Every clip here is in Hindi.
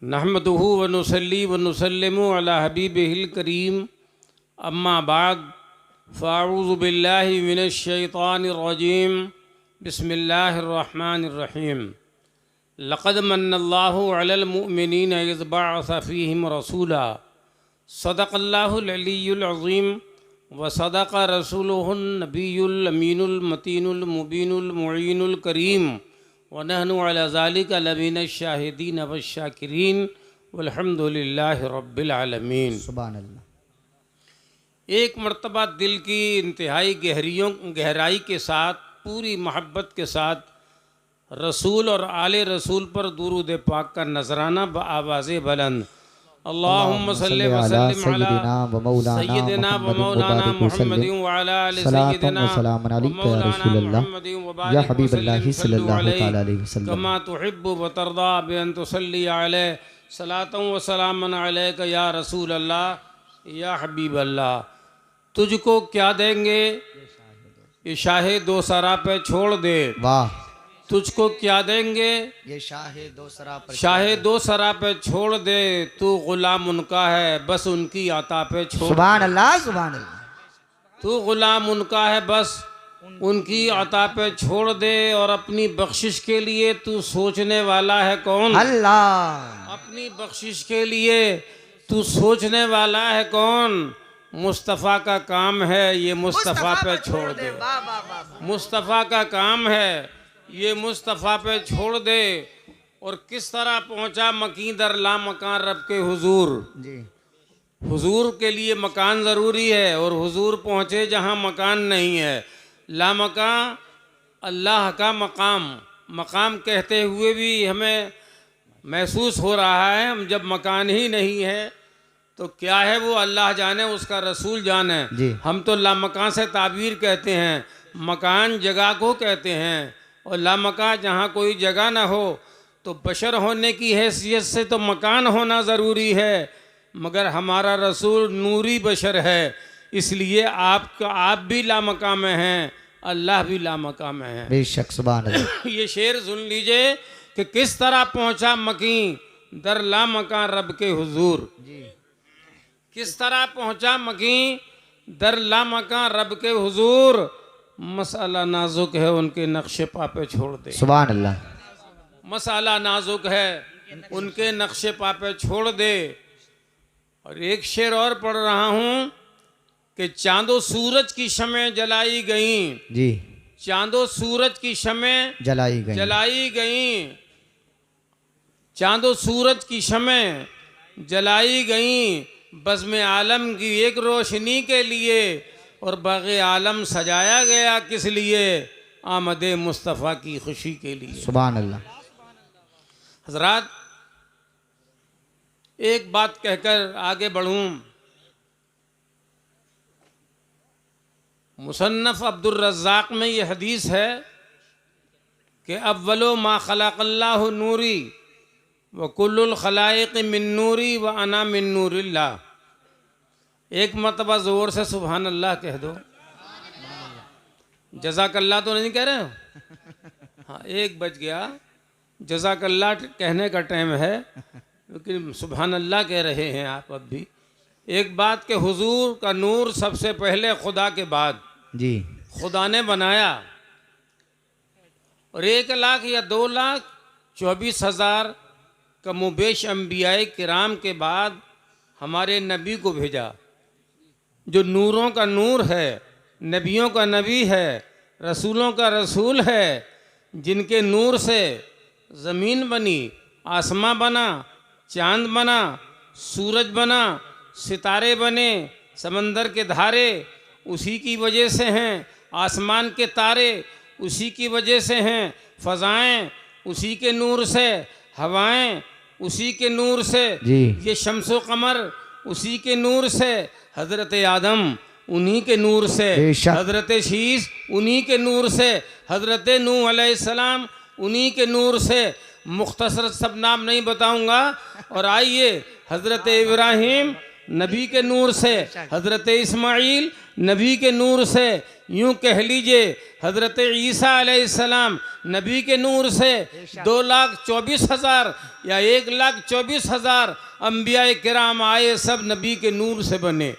नहमदुहु व नुसल्ली व नुसल्लिमु अला हबीबिहिल करीम अम्मा बाद फ़अऊज़ु बिल्लाहि मिनश शैतानिर रजीम बिस्मिल्लाहिर रहमानिर रहीम लक़द मन्नल्लाहु अलल मुअमिनीना इज़ बअअस फ़ीहिम रसूला सदक़ल्लाहुल अलिय्युल अज़ीम व सदक़ रसूलुहुन नबियुल अमीनुल मतीनुल मुबीनुल मुईनुल करीम व नहनु अला ज़ालिका लमीन शाहिदीन व शाकिरीन वल्हम्दुलिल्लाहि रब्बिल आलमीन। सुभान अल्लाह। एक मर्तबा दिल की इंतहाई गहराई के साथ पूरी मोहब्बत के साथ रसूल और आले रसूल पर दुरूद पाक का नजराना बआवाज़ बुलंद अल्लाहुम्मा सल्लि व सल्लिम अला सय्यिदिना व मौलाना मुहम्मदिन व अला आलि सय्यिदिना व मौलाना मुहम्मदिन व बारिक या हबीबल्लाह सल्लल्लाहु अलैहि वसल्लम कमा तुहिब्बु व तर्दा बि अन तुसल्ली अलैहि सलातन व सलामन अलैका या रसूल अल्लाह या हबीब अल्लाह। तुझको क्या देंगे ये शाहे दो सरा पे छोड़ दे। वाह। तुझको क्या देंगे ये शाहे दो सरा पे छोड़ दे। तू गुलाम उनका है बस उनकी अता पे छोड़। सुभान अल्लाह सुभान अल्लाह। तू गुलाम उनका है बस उनकी अता पे छोड़ दे। और अपनी बख्शिश के लिए तू सोचने वाला है कौन? अल्लाह। अपनी बख्शिश के लिए तू सोचने वाला है कौन? मुस्तफ़ा का काम है ये मुस्तफ़ा पे छोड़ दे। मुस्तफ़ा का काम है ये मुस्तफ़ा पे छोड़ दे। और किस तरह पहुंचा मकीं दर ला मकान रब के हुजूर जी। हुजूर के लिए मकान ज़रूरी है और हुजूर पहुंचे जहां मकान नहीं है। ला मकान अल्लाह का मकाम मकाम कहते हुए भी हमें महसूस हो रहा है हम जब मकान ही नहीं है तो क्या है वो अल्लाह जाने उसका रसूल जाने। हम तो ला मकान से ताबीर कहते हैं, मकान जगह को कहते हैं। और लामका जहाँ कोई जगह ना हो तो बशर होने की हैसियत से तो मकान होना ज़रूरी है। मगर हमारा रसूल नूरी बशर है इसलिए आप भी लामका में हैं अल्लाह भी लामका में है। बेशक सुभान अल्लाह। ये शेर सुन लीजिए कि किस तरह पहुँचा मकी दर लामका रब के हुजूर। किस तरह पहुँचा मकी दर लामका रब के हुजूर। मसाला नाजुक है उनके नक्शे पा पे छोड़ दे। सुभान अल्लाह। मसाला नाजुक है उनके नक्शे पा पे छोड़ दे। और एक शेर और पढ़ रहा हूँ कि चांदो सूरज की शमें जलाई गई जी। चांदो सूरज की शमें जलाई गई चांदो सूरज की शमें जलाई गई बज़्म आलम की एक रोशनी के लिए। और बाग़े आलम सजाया गया किस लिए? आमदे मुस्तफ़ा की खुशी के लिए। सुभान अल्लाह। हज़रात एक बात कहकर आगे बढ़ूं। मुसन्नफ़ अब्दुर रज़्ज़ाक़ में ये हदीस है कि अव्वलो मा खलक़ल्लाहु नूरी व कुल्लुल खलाइक़ मिन नूरी व अना मिन नूरिल्लाह। एक मरतबा ज़ोर से सुभान अल्लाह कह दो। जज़ाकल्लाह तो नहीं कह रहे हो? हाँ, 1 बज गया। जज़ाकल्लाह कहने का टाइम है लेकिन सुभान अल्लाह कह रहे हैं आप अब भी। एक बात के हुजूर का नूर सबसे पहले खुदा के बाद जी खुदा ने बनाया। और 1 लाख या 2 लाख 24,000 कमोबेश अंबियाए किराम के बाद हमारे नबी को भेजा जो नूरों का नूर है, नबियों का नबी है, रसूलों का रसूल है। जिनके नूर से ज़मीन बनी, आसमां बना, चांद बना, सूरज बना, सितारे बने, समंदर के धारे उसी की वजह से हैं। आसमान के तारे उसी की वजह से हैं। फ़ज़ाएँ उसी के नूर से, हवाएं उसी के नूर से, ये शम्सो कमर उसी के नूर से, हज़रत आदम उन्हीं के नूर से, हज़रत शीस उन्हीं के नूर से, हज़रत नूह अलैहिस्सलाम उन्हीं के नूर से। मुख्तसर सब नाम नहीं बताऊंगा। और आइए हज़रत इब्राहीम नबी के नूर से, हज़रत इस्माईल नबी के नूर से, यूं कह लीजिए हजरत ईसा अलैहिस्सलाम नबी के नूर से 2,24,000 या 1,24,000 अंबिया किराम आए, सब नबी के नूर से बने।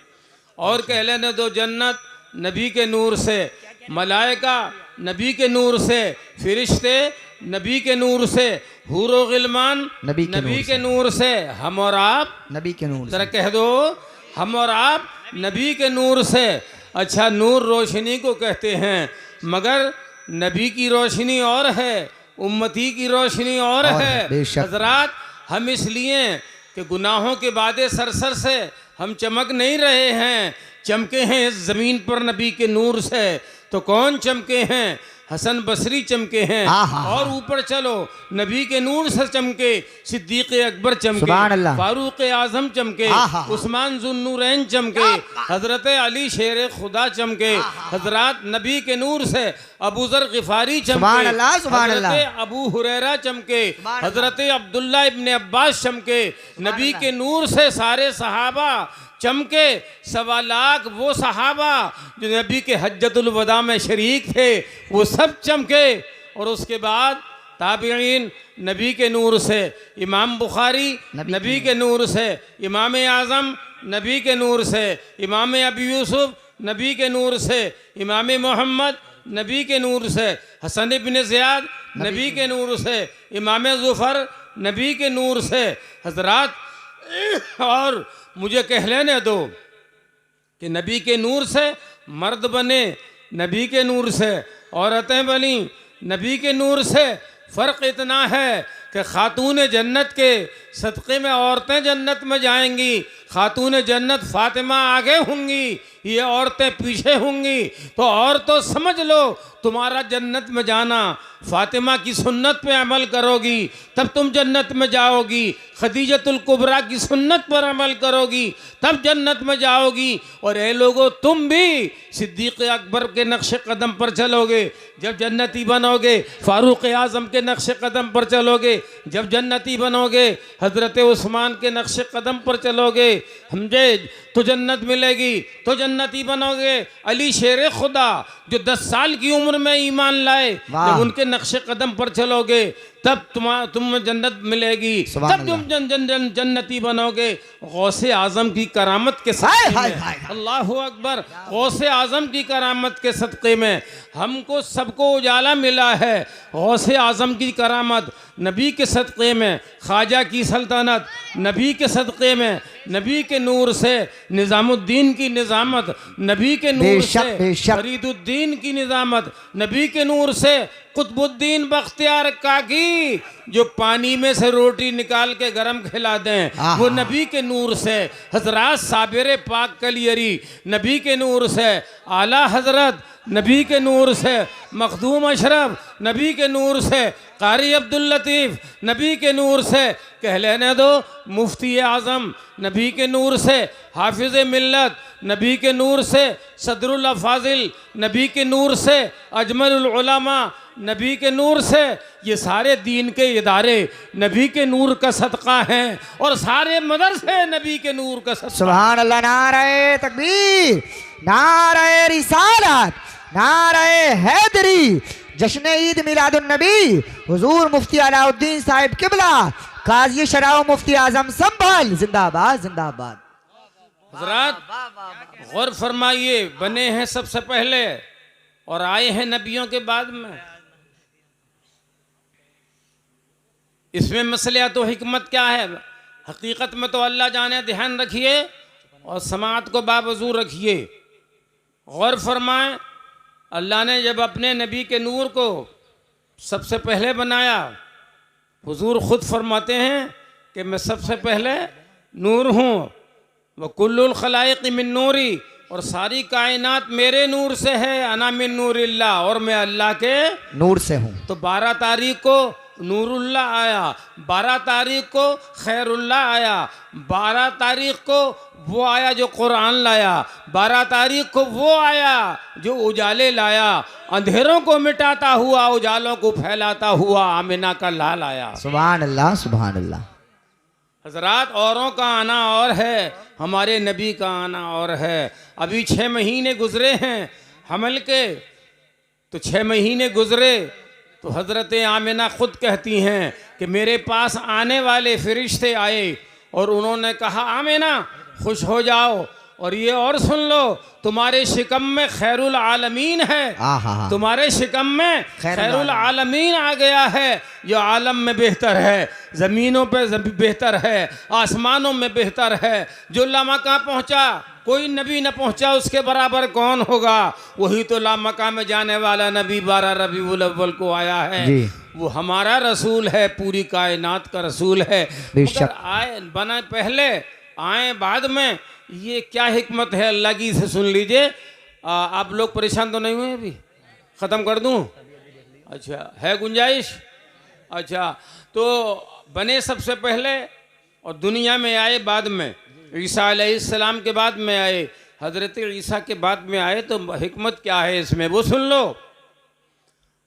और कह लेने दो जन्नत नबी के नूर से, मलाइका नबी के नूर से, फिरिश्ते नबी के नूर से, हूरो गिलमान नबी के नूर से, हम और आप नबी के नूर जरा कह दो हम और आप नबी के नूर से। अच्छा, नूर रोशनी को कहते हैं, मगर नबी की रोशनी और है, उम्मती की रोशनी और है। बेशक। हजरात, हम इसलिए कि गुनाहों के वादे सरसर से हम चमक नहीं रहे हैं, चमके हैं इस ज़मीन पर नबी के नूर से। तो कौन चमके हैं? हसन बसरी चमके हैं। और ऊपर चलो, नबी के नूर से चमके सिद्दीक अकबर चमके, फारूक आजम चमके, उस्मान जुन्नूरैन चमके, हजरत अली शेर खुदा चमके। हजरात, नबी के नूर से अबू ज़र गिफारी चमके, हजरत अबू हुरैरा चमके, हजरत अब्दुल्ला इब्ने अब्बास चमके। नबी के नूर से सारे सहाबा चमके, 1.25 लाख वो सहाबा जो नबी के हज्जतुल वदा में शरीक थे, वो सब चमके। और उसके बाद ताबीईन नबी के नूर से, इमाम बुखारी नबी के नूर से, इमाम आज़म नबी के नूर से, इमाम अबी यूसुफ नबी के नूर से, इमाम मोहम्मद नबी के नूर से, हसन इब्न ज़ियाद नबी के नूर से, इमाम ज़ुफ़र नबी के नूर से। हजरात, और मुझे कह लेने दो कि नबी के नूर से मर्द बने, नबी के नूर से औरतें बनी, नबी के नूर से। फ़र्क इतना है कि खातून जन्नत के सदक़े में औरतें जन्नत में जाएंगी, खातून जन्नत फ़ातिमा आगे होंगी, ये औरतें पीछे होंगी। तो और तो समझ लो, तुम्हारा जन्नत में जाना फ़ातिमा की सुन्नत पे अमल करोगी तब तुम जन्नत में जाओगी, खदीजतुल कुबरा की सुन्नत पर अमल करोगी तब जन्नत में जाओगी। और ए लोगो, तुम भी सिद्दीक़ अकबर के नक्श कदम पर चलोगे जब जन्नती बनोगे, फारूक आज़म के नक्श कदम पर चलोगे जब जन्नती बनोगे, हज़रत उस्मान के नक्श कदम पर चलोगे समझे तो जन्नत मिलेगी, तो जन्नती बनोगे। अली शेर खुदा जो 10 साल की उम्र में ईमान लाए, जब उनके नक्श कदम पर चलोगे तब तुम जन्नत मिलेगी, तब तुम जन्नती बनोगे। गौसे आज़म की करामत के सदक़े में, अल्लाहु अकबर, गौसे आज़म की करामत के सदक़े में हमको सबको उजाला मिला है। गौसे आज़म की करामत नबी के सदक़े में, ख्वाजा की सल्तनत नबी के सदक़े में, नबी के नूर से निज़ामुद्दीन की निज़ामत नबी के नूर से, फरीदुद्दीन की निज़ामत नबी के नूर से, कुतुबुद्दीन बख्तियार काकी जो पानी में से रोटी निकाल के गरम खिला दें वो नबी के नूर से, हजरात साबिर पाक कलियरी नबी के नूर से, आला हजरत नबी के नूर से, मखदूम अशरफ नबी के नूर से, कारी अब्दुल लतीफ़ नबी के नूर से, कह लेने दो मुफ्ती आज़म नबी के नूर से, हाफिज़ मिल्लत नबी के नूर से, सदरुल अफाजिल नबी के नूर से, अजमलुल उलमा नबी के नूर से। ये सारे दीन के इदारे नबी के नूर का सदका हैं और सारे मदरसे नबी के नूर का सदका। सुभान अल्लाह, नारे तकबीर, नारे रिसालत, नारे हैदरी, जश्न ईद मिलादुन नबी, हुजूर मुफ्ती अलाउद्दीन साहिब किबला, काजी शराव मुफ्ती आजम संभल, जिंदाबाद जिंदाबाद। हज़रात गौर फरमाइए, बने हैं सबसे पहले और आए हैं नबियों के बाद में। इसमें मसला तो हिकमत क्या है? हकीकत में तो अल्लाह जाने, ध्यान रखिए और समाअत को बावजूद रखिए। गौर फरमाएं, अल्लाह ने जब अपने नबी के नूर को सबसे पहले बनाया, हुजूर खुद फरमाते हैं कि मैं सबसे पहले नूर हूँ, वह कुल्लुल खलाइक मिन नूरी, और सारी कायनात मेरे नूर से है, अना मिन नूरिल्लाह, और मैं अल्लाह के नूर से हूँ। तो 12 तारीख को नूरुल्लाह आया, 12 तारीख को खैरुल्लाह आया, 12 तारीख को वो आया जो कुरान लाया, 12 तारीख को वो आया जो उजाले लाया, अंधेरों को मिटाता हुआ उजालों को फैलाता हुआ आमिना का लाल आया। सुभान अल्लाह सुभान अल्लाह। हजरात, औरों का आना और है, हमारे नबी का आना और है। अभी 6 महीने गुजरे हैं, हमल के तो 6 महीने गुजरे तो हज़रत आमिना खुद कहती हैं कि मेरे पास आने वाले फरिश्ते आए और उन्होंने कहा आमिना खुश हो जाओ और ये और सुन लो तुम्हारे शिकम में खैरुल आलमीन है, तुम्हारे शिकम में खैरुल आलमीन आ गया है जो आलम में बेहतर है, ज़मीनों पे बेहतर है, आसमानों में बेहतर है। जो लामका पहुँचा कोई नबी न पहुँचा उसके बराबर कौन होगा, वही तो लामका में जाने वाला नबी 12 रबीउल अव्वल को आया है। वो हमारा रसूल है, पूरी कायनात का रसूल है। मगर आए बना पहले आए बाद में, ये क्या हिकमत है अल्लाह की, से सुन लीजिए। आप लोग परेशान तो नहीं हुए अभी? ख़त्म कर दूं? अच्छा है गुंजाइश? अच्छा तो बने सबसे पहले और दुनिया में आए बाद में, ईसा अलैहिस्सलाम के बाद में आए, हज़रत ईसा के बाद में आए। तो हिकमत क्या है इसमें वो सुन लो।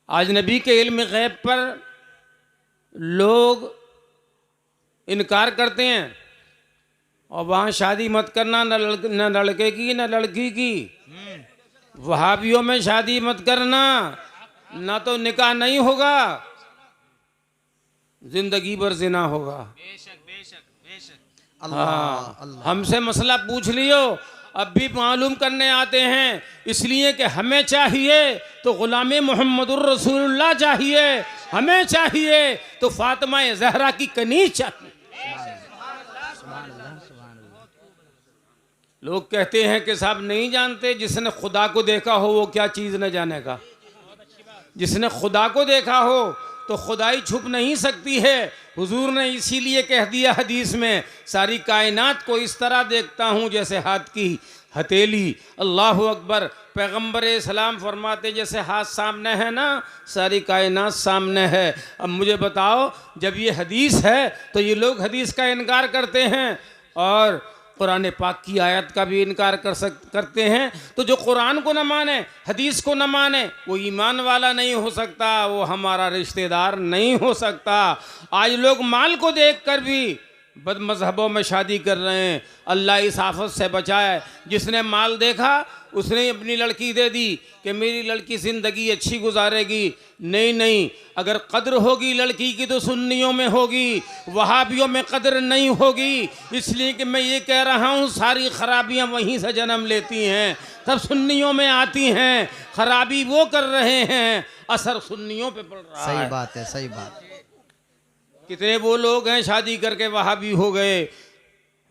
आज नबी के इल्म गैब पर लोग इनकार करते हैं और वहाँ शादी मत करना, न लड़के की न लड़की की। वहाबियों में शादी मत करना, ना तो निकाह नहीं होगा, जिंदगी भर ज़िना होगा। बेशक बेशक बेशक। हाँ, हमसे मसला पूछ लियो, अब भी मालूम करने आते हैं, इसलिए कि हमें चाहिए तो गुलाम मोहम्मदुर रसूलुल्लाह चाहिए, हमें चाहिए तो फातिमा ज़हरा की कनीज चाहिए। लोग कहते हैं कि साहब नहीं जानते, जिसने खुदा को देखा हो वो क्या चीज़ न जानेगा। जिसने खुदा को देखा हो तो खुदाई छुप नहीं सकती है। हुजूर ने इसीलिए कह दिया हदीस में, सारी कायनात को इस तरह देखता हूँ जैसे हाथ की हथेली। अल्लाह अकबर। पैगम्बर सलाम फरमाते जैसे हाथ सामने है ना, सारी कायनात सामने है। अब मुझे बताओ, जब ये हदीस है तो ये लोग हदीस का इनकार करते हैं और कुरान पाक की आयत का भी इनकार करते हैं। तो जो कुरान को न माने, हदीस को न माने, वो ईमान वाला नहीं हो सकता, वो हमारा रिश्तेदार नहीं हो सकता। आज लोग माल को देखकर भी बद मजहबों में शादी कर रहे हैं। अल्लाह इस आफत से बचाए। जिसने माल देखा उसने अपनी लड़की दे दी कि मेरी लड़की ज़िंदगी अच्छी गुजारेगी। नहीं नहीं, अगर कद्र होगी लड़की की तो सुन्नियों में होगी, वहाबियों में कद्र नहीं होगी। इसलिए कि मैं ये कह रहा हूँ, सारी खराबियाँ वहीं से जन्म लेती हैं, सब सुन्नियों में आती हैं। खराबी वो कर रहे हैं, असर सुन्नियों पे पड़ रहा है। सही बात है, सही बात। कितने वो लोग हैं शादी करके वहाबी हो गए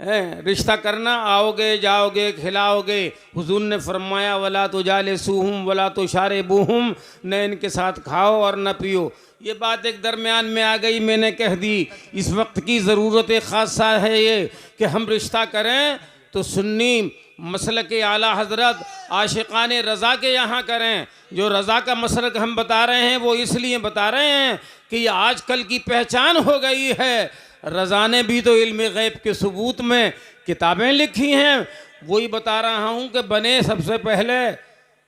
हैं। रिश्ता करना, आओगे जाओगे खिलाओगे। हुजूर ने फरमाया वला तो जाले सूहुम वला तो शारे बूहुम, न इनके साथ खाओ और न पियो। ये बात एक दरमियान में आ गई, मैंने कह दी। इस वक्त की ज़रूरत ख़ासा है ये कि हम रिश्ता करें तो सुन्नी मसलक के आला हज़रत आशिक़ान रज़ा के यहाँ करें। जो रज़ा का मसलक हम बता रहे हैं वो इसलिए बता रहे हैं कि ये आजकल की पहचान हो गई है। रज़ा ने भी तो इल्म गैब के सबूत में किताबें लिखी हैं। वही बता रहा हूँ कि बने सबसे पहले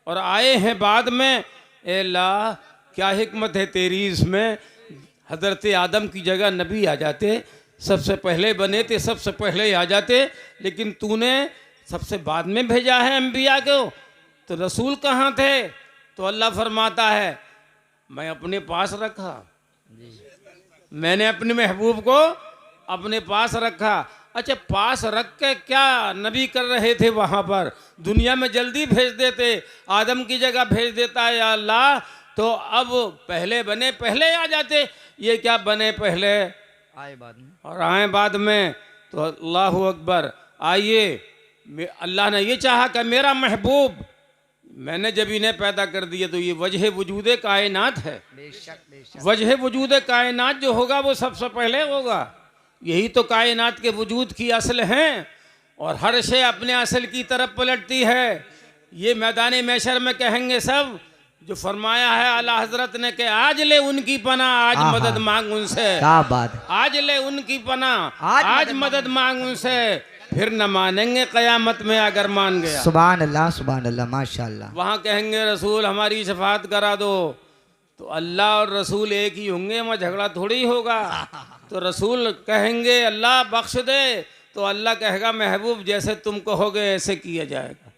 और आए हैं बाद में। ए अल्लाह, क्या हिकमत है तेरी इसमें। हज़रत आदम की जगह नबी आ जाते, सबसे पहले बने थे, सबसे पहले आ जाते, लेकिन तूने सबसे बाद में भेजा है अम्बिया को। तो रसूल कहाँ थे? तो अल्लाह फरमाता है मैं अपने पास रखा, मैंने अपने महबूब को अपने पास रखा। अच्छा, पास रख के क्या नबी कर रहे थे वहाँ पर? दुनिया में जल्दी भेज देते, आदम की जगह भेज देता है या अल्लाह, तो अब पहले बने पहले आ जाते। ये क्या बने पहले आए बाद में और आए बाद में? तो अल्लाह अकबर। आइए, अल्लाह ने ये चाहा कि मेरा महबूब, मैंने जब इन्हें पैदा कर दिया तो ये वजह वजूद कायनात है। बेशक बेशक। वजह वजूद कायनात जो होगा वो सबसे पहले होगा। यही तो कायनात के वजूद की असल हैं और हर शे अपने असल की तरफ पलटती है। ये मैदान महशर में कहेंगे सब, जो फरमाया है आला हजरत ने कि आज ले उनकी पना, आज मदद मांग उनसे। क्या बात है। आज ले उनकी पना, आज आज मदद मांग उनसे, फिर न मानेंगे कयामत में अगर मान गया। सुभान अल्लाह माशाअल्लाह। वहाँ कहेंगे रसूल हमारी शफात करा दो, तो अल्लाह और रसूल एक ही होंगे, वहाँ झगड़ा थोड़ी होगा। तो रसूल कहेंगे अल्लाह बख्श दे, तो अल्लाह कहेगा महबूब जैसे तुम कहोगे ऐसे किया जाएगा।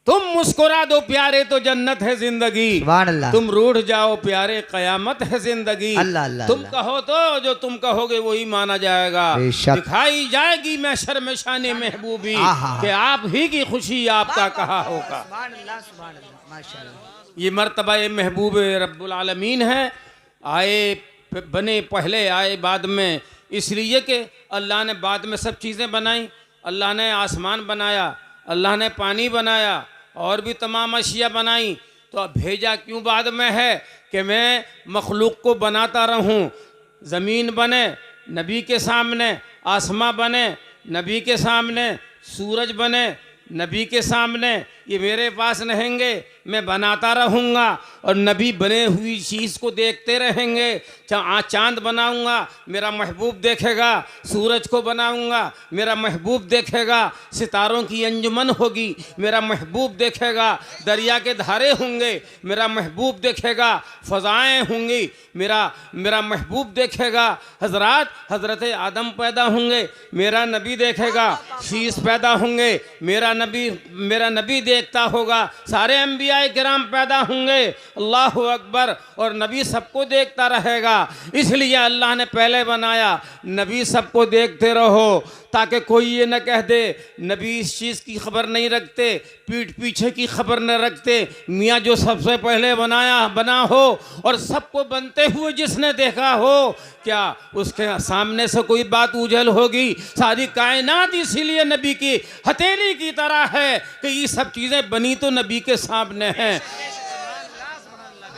तुम मुस्कुरा दो प्यारे तो जन्नत है जिंदगी, सुभान अल्लाह। तुम रूठ जाओ प्यारे कयामत है जिंदगी। अल्लाह अल्लाह तुम अल्लाह। कहो तो जो तुम कहोगे वही माना जाएगा। बेशक। दिखाई जाएगी महशर में शान महबूबी आहा। कि आप ही की खुशी आपका कहा होगा। सुभान अल्लाह, सुभान अल्लाह, माशाअल्लाह। ये मर्तबा महबूब रब्बुल आलमीन है। आए बने पहले, आए बाद में, इसलिए कि अल्लाह ने बाद में सब चीज़ें बनाई। अल्लाह ने आसमान बनाया, अल्लाह ने पानी बनाया और भी तमाम अशिया बनाई। तो अब भेजा क्यों बाद में है कि मैं मखलूक को बनाता रहूं। ज़मीन बने नबी के सामने, आसमां बने नबी के सामने, सूरज बने नबी के सामने। ये मेरे पास रहेंगे, मैं बनाता रहूँगा और नबी बने हुई चीज़ को देखते रहेंगे। चाँद बनाऊँगा, मेरा महबूब देखेगा। सूरज को बनाऊँगा, मेरा महबूब देखेगा। सितारों की अंजुमन होगी, मेरा महबूब देखेगा। दरिया के धारे होंगे, मेरा महबूब देखेगा। फ़ज़ाएँ होंगी, मेरा महबूब देखेगा। हज़रत आदम पैदा होंगे, मेरा नबी देखेगा। शीश पैदा होंगे, मेरा नबी देखता होगा। सारे अंबिया किराम पैदा होंगे, अल्लाह अकबर, और नबी सबको देखता रहेगा। इसलिए अल्लाह ने पहले बनाया, नबी सबको देखते रहो, ताकि कोई ये न कह दे नबी इस चीज़ की खबर नहीं रखते, पीठ पीछे की खबर न रखते। मियाँ जो सबसे पहले बना हो और सबको बनते हुए जिसने देखा हो, क्या उसके सामने से कोई बात उजल होगी? सारी कायनात इसीलिए नबी की हथेली की तरह है कि ये सब चीज़ें बनी तो नबी के सामने हैं,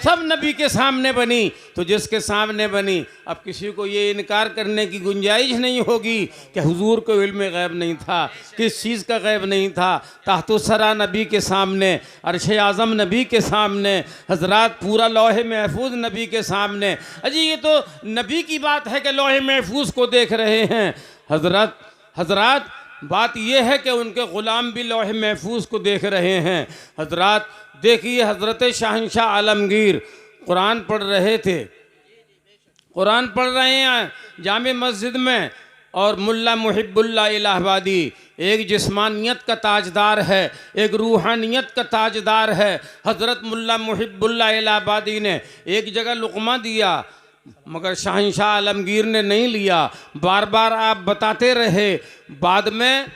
सब नबी के सामने बनी। तो जिसके सामने बनी, अब किसी को ये इनकार करने की गुंजाइश नहीं होगी कि हुजूर को इल्म गैब नहीं था, किस चीज़ का गैब नहीं था। ताहतुस्सरा नबी के सामने, अर्श आज़म नबी के सामने, हज़रात पूरा लौहे महफूज नबी के सामने। अजी ये तो नबी की बात है कि लौहे महफूज को देख रहे हैं। हज़रात बात यह है कि उनके ग़ुलाम भी लौहे महफूज को देख रहे हैं। हज़रात देखिए, हज़रत शहंशाह आलमगीर कुरान पढ़ रहे थे, कुरान पढ़ रहे हैं जामे मस्जिद में, और मुल्ला मुहिब्बुल्लाह इलाहाबादी एक जिस्मानियत का ताजदार है, एक रूहानियत का ताजदार है। हज़रत मुल्ला मुहिब्बुल्लाह इलाहाबादी ने एक जगह लुक़मा दिया, मगर शहंशाह आलमगीर ने नहीं लिया। बार बार आप बताते रहे, बाद में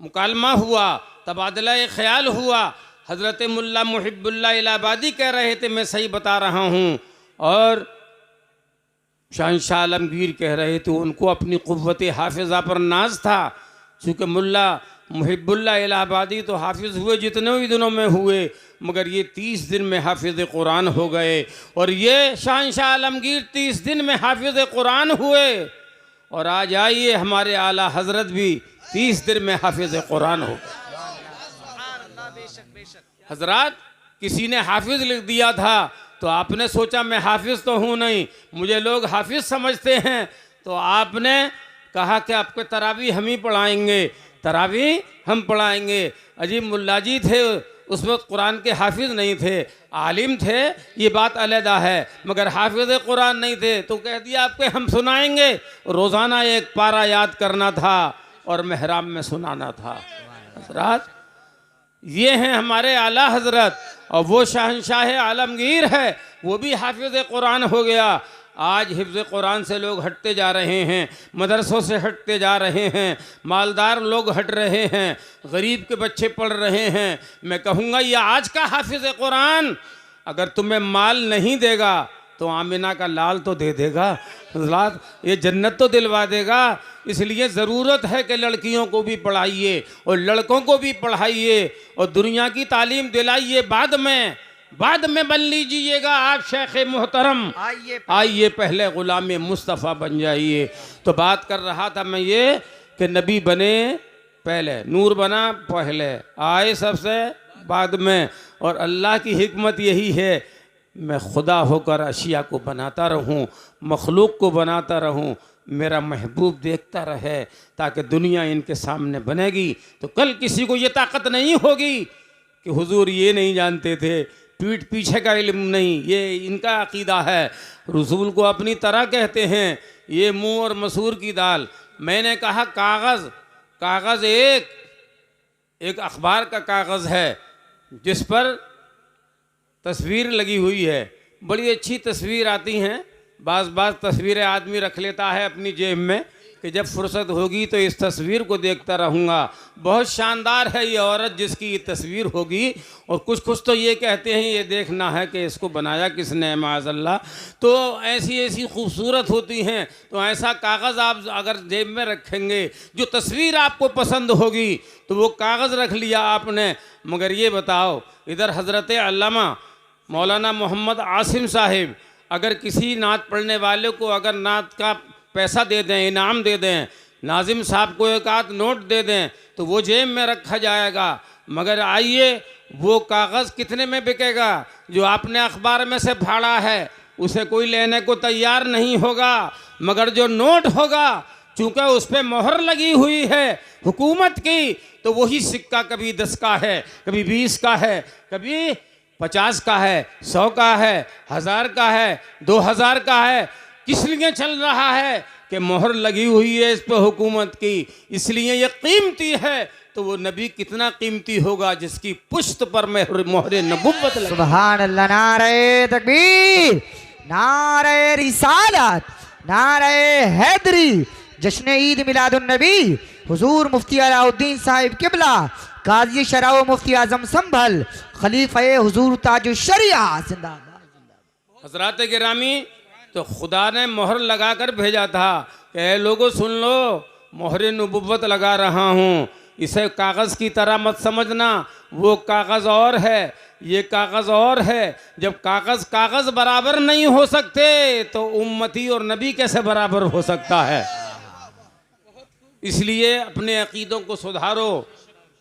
मुकालमा हुआ, तबादला ख्याल हुआ। हज़रत मुल्ला मुहिब्बुल्लाह इलाहाबादी कह रहे थे मैं सही बता रहा हूँ, और शहंशाह आलमगीर कह रहे थे उनको अपनी क़ुव्वत हाफ़िज़ा पर नाज था। चूँकि मुल्ला मुहिब्बुल्लाह इलाहाबादी तो हाफिज़ हुए जितने भी दिनों में हुए, मगर ये 30 दिन में हाफिज़ कुरान हो गए, और ये शहंशाह आलमगीर 30 दिन में हाफिज़ कुरान हुए। और आज आइए हमारे आला हज़रत भी 30 दिन में हाफिज़ कुरान हो गए। हज़रात किसी ने हाफिज़ लिख दिया था तो आपने सोचा मैं हाफिज़ तो हूँ नहीं, मुझे लोग हाफिज़ समझते हैं, तो आपने कहा कि आपको तरावी हम ही पढ़ाएंगे, तरावी हम पढ़ाएंगे। अजीब मुल्ला जी थे, उस वक्त कुरान के हाफिज़ नहीं थे, आलिम थे, ये बात अलहदा है, मगर हाफिज़ कुरान नहीं थे। तो कह दिया आपके हम सुनाएंगे। रोज़ाना एक पारा याद करना था और महराम में सुनाना था। हज़रात ये हैं हमारे आला हज़रत, और वो शहंशाह आलमगीर है, वो भी हाफिज़ कुरान हो गया। आज हिफ्ज़ कुरान से लोग हटते जा रहे हैं, मदरसों से हटते जा रहे हैं, मालदार लोग हट रहे हैं, गरीब के बच्चे पढ़ रहे हैं। मैं कहूँगा ये आज का हाफिज़ कुरान अगर तुम्हें माल नहीं देगा तो आमिना का लाल तो दे देगा, ये जन्नत तो दिलवा देगा। इसलिए ज़रूरत है कि लड़कियों को भी पढ़ाइए और लड़कों को भी पढ़ाइए और दुनिया की तालीम दिलाइए। बाद में बन लीजिएगा आप शेख मोहतरम, आइए पहले ग़ुलाम मुस्तफ़ा बन जाइए। तो बात कर रहा था मैं ये कि नबी बने पहले, नूर बना पहले, आए सबसे बाद में। और अल्लाह की हिकमत यही है, मैं खुदा होकर अशिया को बनाता रहूं, मखलूक को बनाता रहूं, मेरा महबूब देखता रहे, ताकि दुनिया इनके सामने बनेगी। तो कल किसी को ये ताकत नहीं होगी कि हुजूर ये नहीं जानते थे, पीठ पीछे का इल्म नहीं, ये इनका अकीदा है। रसूल को अपनी तरह कहते हैं, ये मुँह और मसूर की दाल। मैंने कहा कागज़ एक, एक अखबार का कागज़ है जिस पर तस्वीर लगी हुई है। बड़ी अच्छी तस्वीर आती हैं। बाज़ तस्वीरें आदमी रख लेता है अपनी जेब में कि जब फुर्सत होगी तो इस तस्वीर को देखता रहूँगा। बहुत शानदार है ये औरत जिसकी ये तस्वीर होगी। और कुछ तो ये कहते हैं ये देखना है कि इसको बनाया किसने है, माज़अल्लाह। तो ऐसी ऐसी खूबसूरत होती हैं। तो ऐसा कागज़ आप अगर जेब में रखेंगे, जो तस्वीर आपको पसंद होगी तो वो कागज़ रख लिया आपने। मगर ये बताओ, इधर हज़रत अल्लामा मौलाना मोहम्मद आसिम साहिब अगर किसी नात पढ़ने वाले को अगर नात का पैसा दे दें, इनाम दे दें, नाजिम साहब को एक आध नोट दे दें तो वो जेब में रखा जाएगा। मगर आइए, वो कागज़ कितने में बिकेगा? जो आपने अखबार में से फाड़ा है उसे कोई लेने को तैयार नहीं होगा। मगर जो नोट होगा, चूँकि उस पर मोहर लगी हुई है हुकूमत की, तो वही सिक्का कभी 10 का है, कभी 20 का है, कभी 50 का है, 100 का है, 1000 का है, 2000 का है। किस लिए चल रहा है कि मोहर लगी हुई है इस पर हुकूमत की, इसलिए ये कीमती है। तो वो नबी कितना कीमती होगा जिसकी पुश्त पर मोहर नबुव्वत लगी। सुभान अल्लाह। नारे तकबीर, नारे रिसालत, नारे हैदरी, जश्न ईद मिलादुन नबी, हुजूर मुफ्ती अलाउद्दीन साहिब किबला, काजी शराव मुफ्ती आजम संभल, खलीफा हुजूर ताजुश शरिया जिंदाबाद। हज़रात गिरामी, तो खुदा ने मोहर लगाकर भेजा था कि ऐ लोगों सुन लो, मोहर नबुव्वत लगा रहा हूँ। इसे कागज़ की तरह मत समझना, वो कागज़ और है, ये कागज़ और है। जब कागज़ बराबर नहीं हो सकते तो उम्मती और नबी कैसे बराबर हो सकता है? इसलिए अपने अकीदों को सुधारो,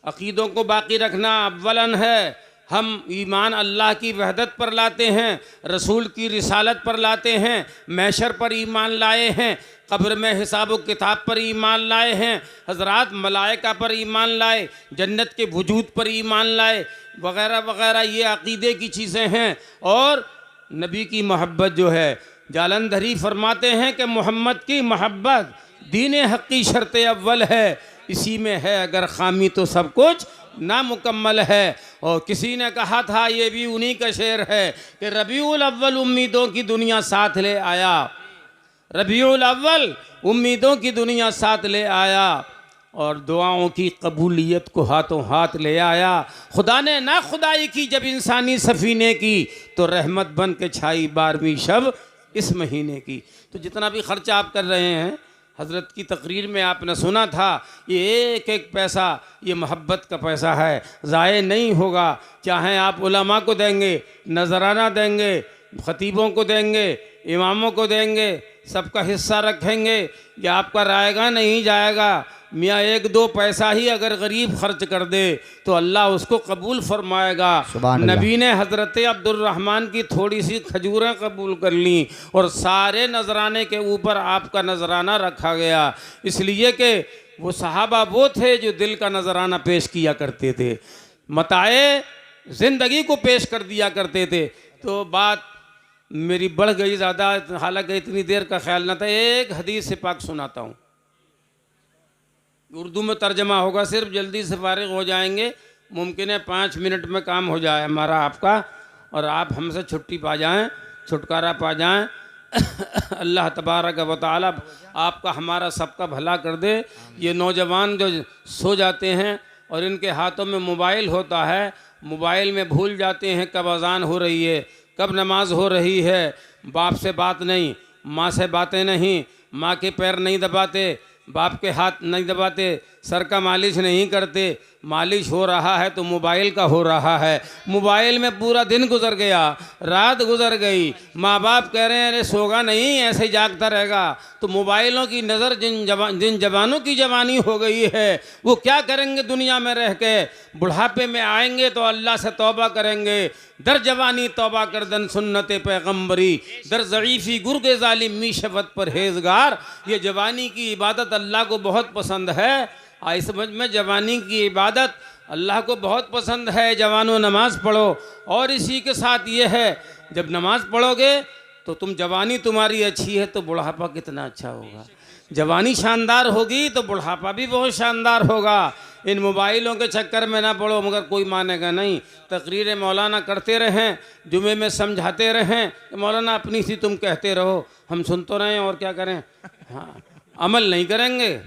अकीदों को बाकी रखना अव्वलन है। हम ईमान अल्लाह की वहदत पर लाते हैं, रसूल की रिसालत पर लाते हैं, मैशर पर ईमान लाए हैं, कब्र में हिसाब व किताब पर ईमान लाए हैं, हज़रात मलाइका पर ईमान लाए, जन्नत के वजूद पर ईमान लाए, वगैरह वगैरह। ये अकीदे की चीज़ें हैं। और नबी की मोहब्बत जो है, जालंधरी फरमाते हैं कि मोहम्मद की मोहब्बत दीन हक़ की शर्त अव्वल है। इसी में है अगर खामी तो सब कुछ नामुकम्मल है। और किसी ने कहा था, ये भी उन्हीं का शेर है कि रबीउल अव्वल उम्मीदों की दुनिया साथ ले आया, रबीउल अव्वल उम्मीदों की दुनिया साथ ले आया और दुआओं की कबूलियत को हाथों हाथ ले आया। खुदा ने ना खुदाई की जब इंसानी सफ़ीने की, तो रहमत बन के छाई 12वीं शब इस महीने की। तो जितना भी खर्चा आप कर रहे हैं, हज़रत की तकरीर में आपने सुना था, ये एक एक पैसा ये मोहब्बत का पैसा है, ज़ाये नहीं होगा। चाहे आप उलमा को देंगे, नजराना देंगे, ख़तीबों को देंगे, इमामों को देंगे, सबका हिस्सा रखेंगे, ये आपका रायगा नहीं जाएगा। मियाँ 1-2 पैसा ही अगर गरीब खर्च कर दे तो अल्लाह उसको कबूल फरमाएगा। नबी ने हज़रत अब्दुर्रहमान की थोड़ी सी खजूरें कबूल कर लीं और सारे नजराने के ऊपर आपका नजराना रखा गया, इसलिए कि वो सहाबा वो थे जो दिल का नजराना पेश किया करते थे, मताए ज़िंदगी को पेश कर दिया करते थे। तो बात मेरी बढ़ गई ज़्यादा, हालांकि इतनी देर का ख्याल न था। एक हदीस से पाक सुनाता हूँ, उर्दू में तर्जमा होगा, सिर्फ जल्दी से फारिग हो जाएंगे। मुमकिन है 5 मिनट में काम हो जाए हमारा आपका, और आप हमसे छुट्टी पा जाएं, छुटकारा पा जाएं। अल्लाह तबारक व तआला आपका हमारा सबका भला कर दे। ये नौजवान जो सो जाते हैं और इनके हाथों में मोबाइल होता है, मोबाइल में भूल जाते हैं कब अज़ान हो रही है, कब नमाज हो रही है। बाप से बात नहीं, माँ से बातें नहीं, माँ के पैर नहीं दबाते, बाप के हाथ नहीं दबाते, सर का मालिश नहीं करते। मालिश हो रहा है तो मोबाइल का हो रहा है। मोबाइल में पूरा दिन गुजर गया, रात गुजर गई, माँ बाप कह रहे हैं अरे सोगा नहीं, ऐसे जागता रहेगा। तो मोबाइलों की नज़र जिन जवानों की जवानी हो गई है, वो क्या करेंगे दुनिया में रह के? बुढ़ापे में आएंगे तो अल्लाह से तौबा करेंगे। दर जवानी तौबा कर दन सुन्नत पैगम्बरी, दर ज़ईफ़ी गुर्गे ज़ालिम मी शफ़त परहेज़गार। ये जवानी की इबादत अल्लाह को बहुत पसंद है। आई समझ में, जवानी की इबादत अल्लाह को बहुत पसंद है। जवानों नमाज पढ़ो। और इसी के साथ ये है, जब नमाज पढ़ोगे तो तुम, जवानी तुम्हारी अच्छी है तो बुढ़ापा कितना अच्छा होगा। जवानी शानदार होगी तो बुढ़ापा भी बहुत शानदार होगा। इन मोबाइलों के चक्कर में ना पड़ो, मगर कोई मानेगा नहीं। तकरीर मौलाना करते रहें, जुमे में समझाते रहें कि मौलाना अपनी सी तुम कहते रहो, हम सुन तो रहें और क्या करें। हाँ, अमल नहीं करेंगे,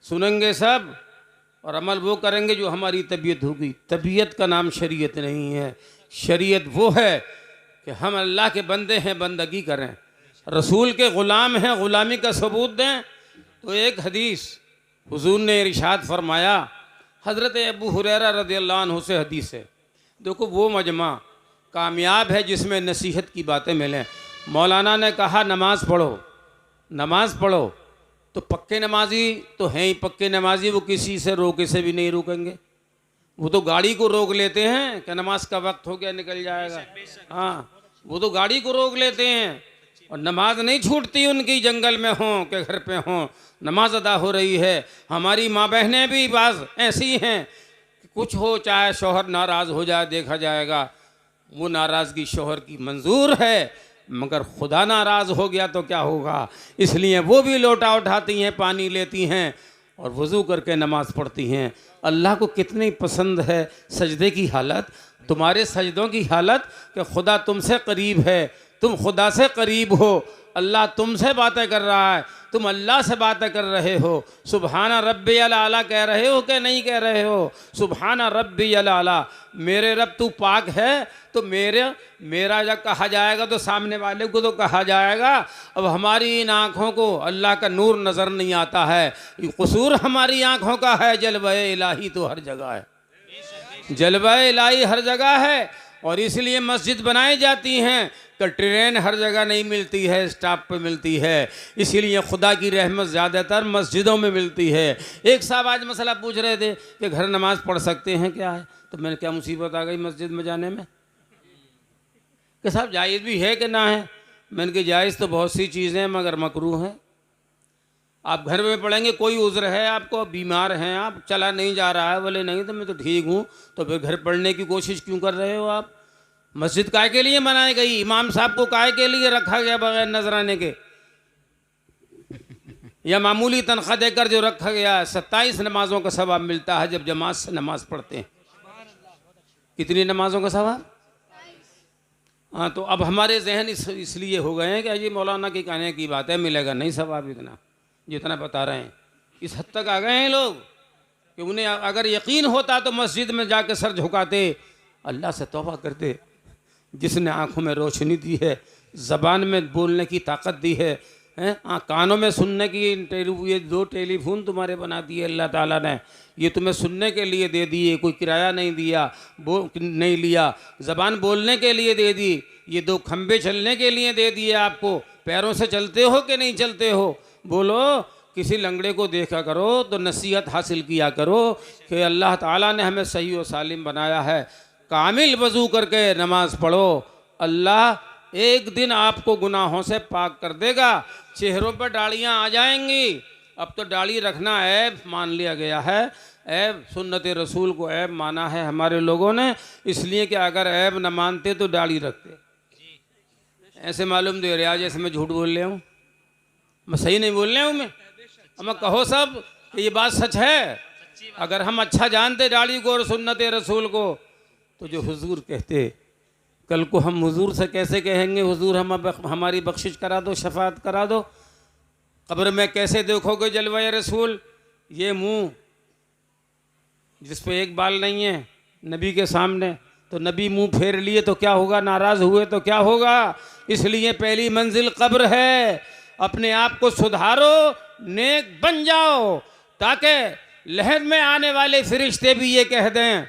सुनेंगे सब और अमल वो करेंगे जो हमारी तबीयत होगी। तबीयत का नाम शरीयत नहीं है। शरीयत वो है कि हम अल्लाह के बंदे हैं, बंदगी करें, रसूल के ग़ुलाम हैं, ग़ुलामी का सबूत दें। तो एक हदीस हुजूर ने इरशाद फरमाया, हज़रत अबू हुरैरा रज़ियल्लाहु अन्हु से हदीस है। देखो वो मजमा कामयाब है जिसमें नसीहत की बातें मिलें। मौलाना ने कहा नमाज पढ़ो, नमाज पढ़ो, तो पक्के नमाजी तो हैं ही पक्के नमाजी, वो किसी से रोके से भी नहीं रुकेंगे। वो तो गाड़ी को रोक लेते हैं कि नमाज का वक्त हो गया निकल जाएगा। हाँ, वो तो गाड़ी को रोक लेते हैं और नमाज नहीं छूटती उनकी, जंगल में हों कि घर पे हों, नमाज अदा हो रही है। हमारी माँ बहनें भी बाज़ ऐसी हैं कि कुछ हो, चाहे शौहर नाराज़ हो जाए, देखा जाएगा वो नाराज़गी शौहर की मंजूर है, मगर खुदा नाराज़ हो गया तो क्या होगा। इसलिए वो भी लोटा उठाती हैं, पानी लेती हैं और वज़ू करके नमाज़ पढ़ती हैं। अल्लाह को कितनी पसंद है सजदे की हालत, तुम्हारे सजदों की हालत कि खुदा तुमसे करीब है, तुम खुदा से करीब हो, अल्लाह तुमसे बातें कर रहा है, तुम अल्लाह से बातें कर रहे हो। सुबहाना रब्बियल आला कह रहे हो कि नहीं कह रहे हो? सुबहाना रब्बियल आला, मेरे रब तू पाक है। तो मेरा जब कहा जाएगा तो सामने वाले को तो कहा जाएगा। अब हमारी इन आँखों को अल्लाह का नूर नज़र नहीं आता है, कसूर हमारी आँखों का है। जलवाए इलाही तो हर जगह है, जलवाए इलाही हर जगह है। और इसलिए मस्जिद बनाई जाती हैं कि ट्रेन हर जगह नहीं मिलती है, स्टॉप पे मिलती है। इसीलिए खुदा की रहमत ज़्यादातर मस्जिदों में मिलती है। एक साहब आज मसला पूछ रहे थे कि घर नमाज पढ़ सकते हैं क्या है, तो मैंने क्या मुसीबत आ गई मस्जिद में जाने में, कि साहब जायज़ भी है कि ना है। मैंने कहा जायज़ तो बहुत सी चीज़ें हैं मगर मकरूह हैं। आप घर में पढ़ेंगे, कोई उज़्र है आपको, बीमार हैं आप, चला नहीं जा रहा है, बोले नहीं तो मैं तो ठीक हूँ, तो फिर घर पढ़ने की कोशिश क्यों कर रहे हो आप? मस्जिद काय के लिए बनाई गई? इमाम साहब को काय के लिए रखा गया बगैर नजराने के, या मामूली तनख्वाह देकर जो रखा गया? 27 नमाजों का सवाब मिलता है जब जमात से नमाज पढ़ते हैं। कितनी नमाजों का सवाब? हाँ, तो अब हमारे जहन इसलिए हो गए हैं कि ये मौलाना की कहने की बात है, मिलेगा नहीं सवाब इतना जितना बता रहे हैं। इस हद तक आ गए हैं लोग कि उन्हें अगर यकीन होता तो मस्जिद में जाकर सर झुकाते, अल्लाह से तौबा करते जिसने आँखों में रोशनी दी है, ज़बान में बोलने की ताकत दी है, कानों में सुनने की, ये 2 टेलीफोन तुम्हारे बना दिए अल्लाह ताला ने, ये तुम्हें सुनने के लिए दे दिए, कोई किराया नहीं दिया, नहीं लिया। ज़बान बोलने के लिए दे दी, ये 2 खंबे चलने के लिए दे दिए आपको। पैरों से चलते हो कि नहीं चलते हो? बोलो। किसी लंगड़े को देखा करो तो नसीहत हासिल किया करो कि अल्लाह ताला ने हमें सही और सालिम बनाया है। कामिल वज़ू करके नमाज पढ़ो, अल्लाह एक दिन आपको गुनाहों से पाक कर देगा। चेहरों पर दाढ़ियाँ आ जाएंगी, अब तो दाढ़ी रखना ऐब मान लिया गया है। ऐब सुन्नत रसूल को ऐब माना है हमारे लोगों ने, इसलिए कि अगर ऐब न मानते तो दाढ़ी रखते। ऐसे मालूम दे रहा जैसे मैं झूठ बोल रहा हूँ, मैं सही नहीं बोल रहा हूँ मैं। अब कहो सब कि ये बात सच है। अगर हम अच्छा जानते दाढ़ी को और सुन्नत रसूल को, तो जो हुजूर कहते, कल को हम हुजूर से कैसे कहेंगे हुजूर हमारी बख्शिश करा दो, शफात करा दो। कब्र में कैसे देखोगे जलवाए रसूल, ये मुंह जिस पे एक बाल नहीं है नबी के सामने, तो नबी मुंह फेर लिए तो क्या होगा, नाराज़ हुए तो क्या होगा। इसलिए पहली मंजिल कब्र है। अपने आप को सुधारो, नेक बन जाओ, ताकि लहद में आने वाले फरिश्ते भी ये कह दें,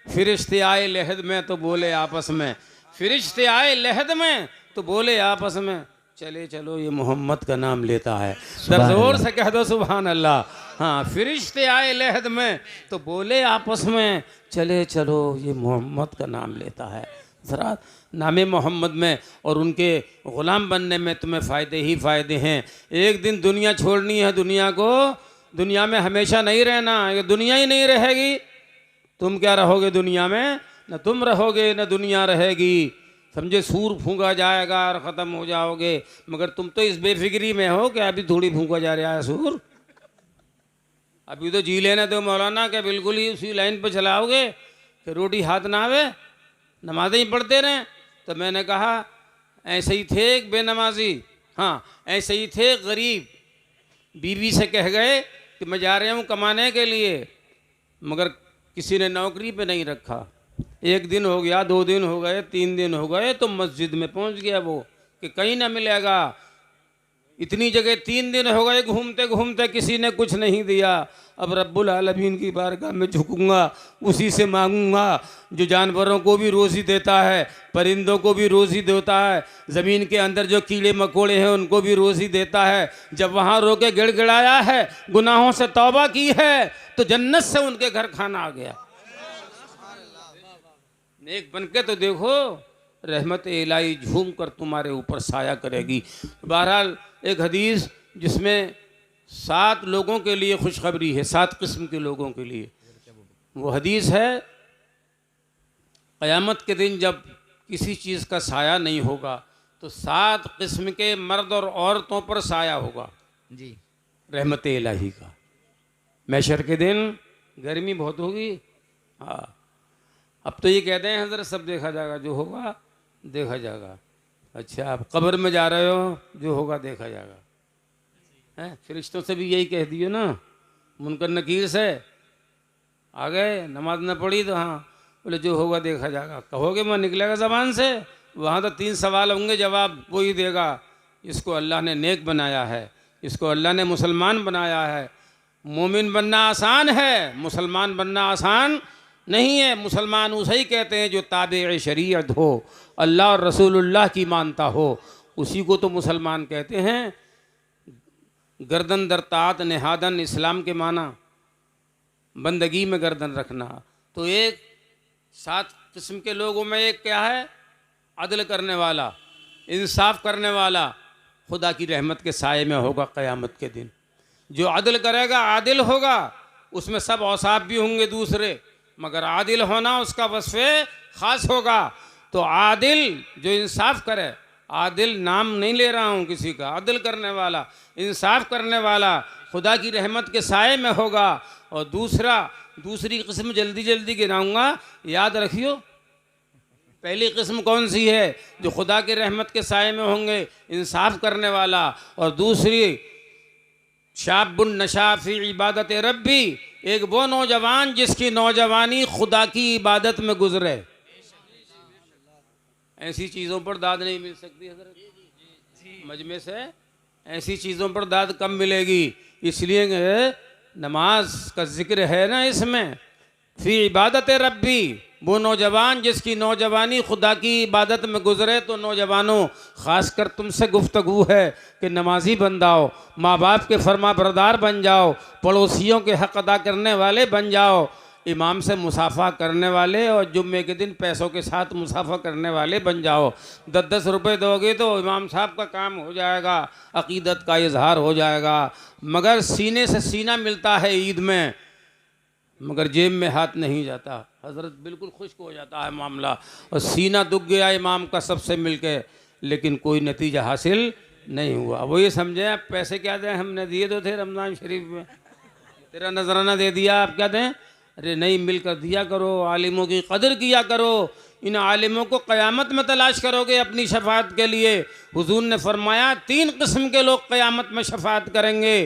फरिश्ते आए लहद में तो बोले आपस में, फरिश्ते आए लहद में तो बोले आपस में, चले चलो ये मोहम्मद का नाम लेता है। जोर से कह दो सुभान अल्लाह। हाँ, फरिश्ते आए लहद में तो बोले आपस में, चले चलो ये मोहम्मद का नाम लेता है। ज़रा नाम मोहम्मद में और उनके ग़ुलाम बनने में तुम्हें फ़ायदे ही फ़ायदे हैं। एक दिन दुनिया छोड़नी है, दुनिया को, दुनिया में हमेशा नहीं रहना, ये दुनिया ही नहीं रहेगी। तुम क्या रहोगे दुनिया में? न तुम रहोगे न दुनिया रहेगी। समझे, सूर फूंका जाएगा और ख़त्म हो जाओगे। मगर तुम तो इस बेफिक्री में हो कि अभी थोड़ी फूंका जा रहा है सूर। अभी तो जी लेने दो मौलाना, के बिल्कुल ही उसी लाइन पर चलाओगे कि रोटी हाथ ना आवे, नमाज़ें ही पढ़ते रहें। तो मैंने कहा ऐसे ही थे एक बेनमाजी, हाँ ऐसे ही थे गरीब, बीवी से कह गए कि मैं जा रहा हूँ कमाने के लिए, मगर किसी ने नौकरी पे नहीं रखा। एक दिन हो गया, 2 दिन हो गए, 3 दिन हो गए, तो मस्जिद में पहुँच गया वो कि कहीं ना मिलेगा। इतनी जगह 3 दिन हो गए घूमते घूमते, किसी ने कुछ नहीं दिया। अब रब्बुल आलमीन की बारगाह में झुकूंगा, उसी से मांगूंगा जो जानवरों को भी रोज़ी देता है, परिंदों को भी रोज़ी देता है, ज़मीन के अंदर जो कीड़े मकोड़े हैं उनको भी रोज़ी देता है। जब वहाँ रो के गिड़गिड़ाया है, गुनाहों से तौबा की है, तो जन्नत से उनके घर खाना आ गया। नेक बन के तो देखो, रहमत इलाही झूम कर तुम्हारे ऊपर साया करेगी। बहरहाल एक हदीस जिसमें 7 लोगों के लिए खुशखबरी है, 7 किस्म के लोगों के लिए। वो हदीस है, क़यामत के दिन जब किसी चीज़ का साया नहीं होगा तो 7 किस्म के मर्द और औरतों पर साया होगा जी, रहमत इलाही का। महशर के दिन गर्मी बहुत होगी। हाँ, अब तो ये कहते हैं हज़रत सब देखा जाएगा, जो होगा देखा जाएगा। अच्छा, आप कब्र में जा रहे हो, जो होगा देखा जाएगा। हैं, फरिश्तों से भी यही कह दियो ना, मुनकर नकीर से आ गए, नमाज न पढ़ी तो हाँ बोले जो होगा देखा जाएगा। कहोगे मैं निकलेगा ज़बान से, वहाँ तो 3 सवाल होंगे, जवाब वही देगा। इसको अल्लाह ने नेक बनाया है, इसको अल्लाह ने मुसलमान बनाया है। मोमिन बनना आसान है, मुसलमान बनना आसान नहीं है। मुसलमान उसे ही कहते हैं जो ताबे शरीयत हो, अल्लाह और रसूलुल्लाह की मानता हो, उसी को तो मुसलमान कहते हैं। गर्दन दर तात निहादन, इस्लाम के माना बंदगी में गर्दन रखना। तो एक 7 किस्म के लोगों में एक क्या है, अदल करने वाला, इंसाफ करने वाला, खुदा की रहमत के साये में होगा क़यामत के दिन। जो अदल करेगा आदिल होगा, उसमें सब औसाफ भी होंगे दूसरे, मगर आदिल होना उसका वस्फ़े ख़ास होगा। तो आदिल जो इंसाफ करे, आदिल नाम नहीं ले रहा हूँ किसी का, अदल करने वाला, इंसाफ करने वाला खुदा की रहमत के साये में होगा। और दूसरी किस्म जल्दी जल्दी गिनाऊंगा, याद रखियो। पहली किस्म कौन सी है, जो खुदा की रहमत के साये में होंगे, इंसाफ करने वाला। और दूसरी शाबुन नशा फी इबादत रब्बी, एक वो नौजवान जिसकी नौजवानी खुदा की इबादत में गुजरे। ऐसी चीज़ों पर दाद नहीं मिल सकती हज़रत मजमे से, ऐसी चीज़ों पर दाद कम मिलेगी। इसलिए नमाज का जिक्र है ना इसमें, फी इबादत रब्बी, वो नौजवान जिसकी नौजवानी खुदा की इबादत में गुजरे। तो नौजवानों, ख़ासकर तुमसे गुफ्तगू है कि नमाजी बन जाओ, माँ बाप के फरमा बरदार बन जाओ, पड़ोसियों के हक़ अदा करने वाले बन जाओ, इमाम से मुसाफ़ा करने वाले और जुम्मे के दिन पैसों के साथ मुसाफ़ा करने वाले बन जाओ। 10-10 रुपये दोगे तो इमाम साहब का काम हो जाएगा, अक़ीदत का इजहार हो जाएगा। मगर सीने से सीना मिलता है ईद में, मगर जेब में हाथ नहीं जाता। हज़रत बिल्कुल खुश्क हो जाता है मामला, और सीना दुख गया इमाम का सबसे मिलके, लेकिन कोई नतीजा हासिल नहीं हुआ। वो ये समझे आप पैसे क्या दें, हमने दिए तो थे रमज़ान शरीफ में, तेरा नजराना दे दिया, आप क्या दें? अरे नहीं, मिलकर दिया करो, आलिमों की कदर किया करो। इन आलिमों को क़यामत में तलाश करोगे अपनी शफाअत के लिए। हुजूर ने फरमाया 3 किस्म के लोग क़यामत में शफाअत करेंगे।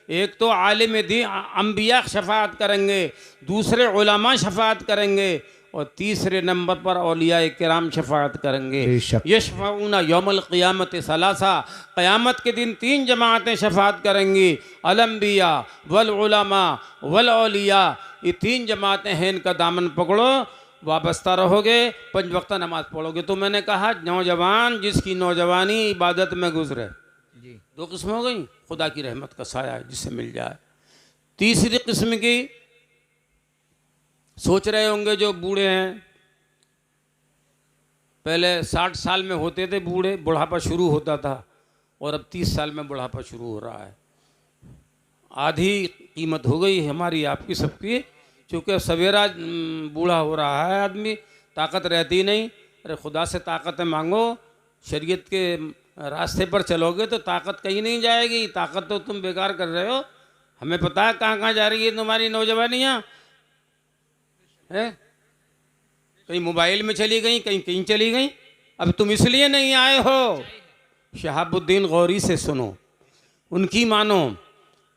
एक तो आलिम दीन अंबिया शफाअत करेंगे, दूसरे उलमा शफाअत करेंगे, और तीसरे नंबर पर औलिया किराम शफाअत करेंगे। यशफ़ऊना यौमल क़ियामत सलासा, क़यामत के दिन 3 जमातें शफाअत करेंगी, अलंबिया वल उलमा वल औलिया। ये 3 जमातें हैं, इनका दामन पकड़ो, वाबस्ता रहोगे, 5 वक्त नमाज पढ़ोगे। तो मैंने कहा नौजवान जिसकी नौजवानी इबादत में गुजरे, 2 किस्म हो गई, खुदा की रहमत का साया जिससे मिल जाए। तीसरी किस्म की, सोच रहे होंगे जो बूढ़े हैं, पहले 60 साल में होते थे बूढ़े, बुढ़ापा शुरू होता था, और अब 30 साल में बुढ़ापा शुरू हो रहा है। आधी कीमत हो गई हमारी आपकी सबकी, क्योंकि अब सवेरा बूढ़ा हो रहा है आदमी, ताकत रहती नहीं। अरे खुदा से ताकतें मांगो, शरीयत के रास्ते पर चलोगे तो ताकत कहीं नहीं जाएगी। ताकत तो तुम बेकार कर रहे हो, हमें पता है कहाँ कहाँ जा रही है तुम्हारी नौजवानियाँ है। कहीं मोबाइल में चली गई, कहीं कहीं चली गई। अब तुम इसलिए नहीं आए हो, शहाबुद्दीन गौरी से सुनो, उनकी मानो,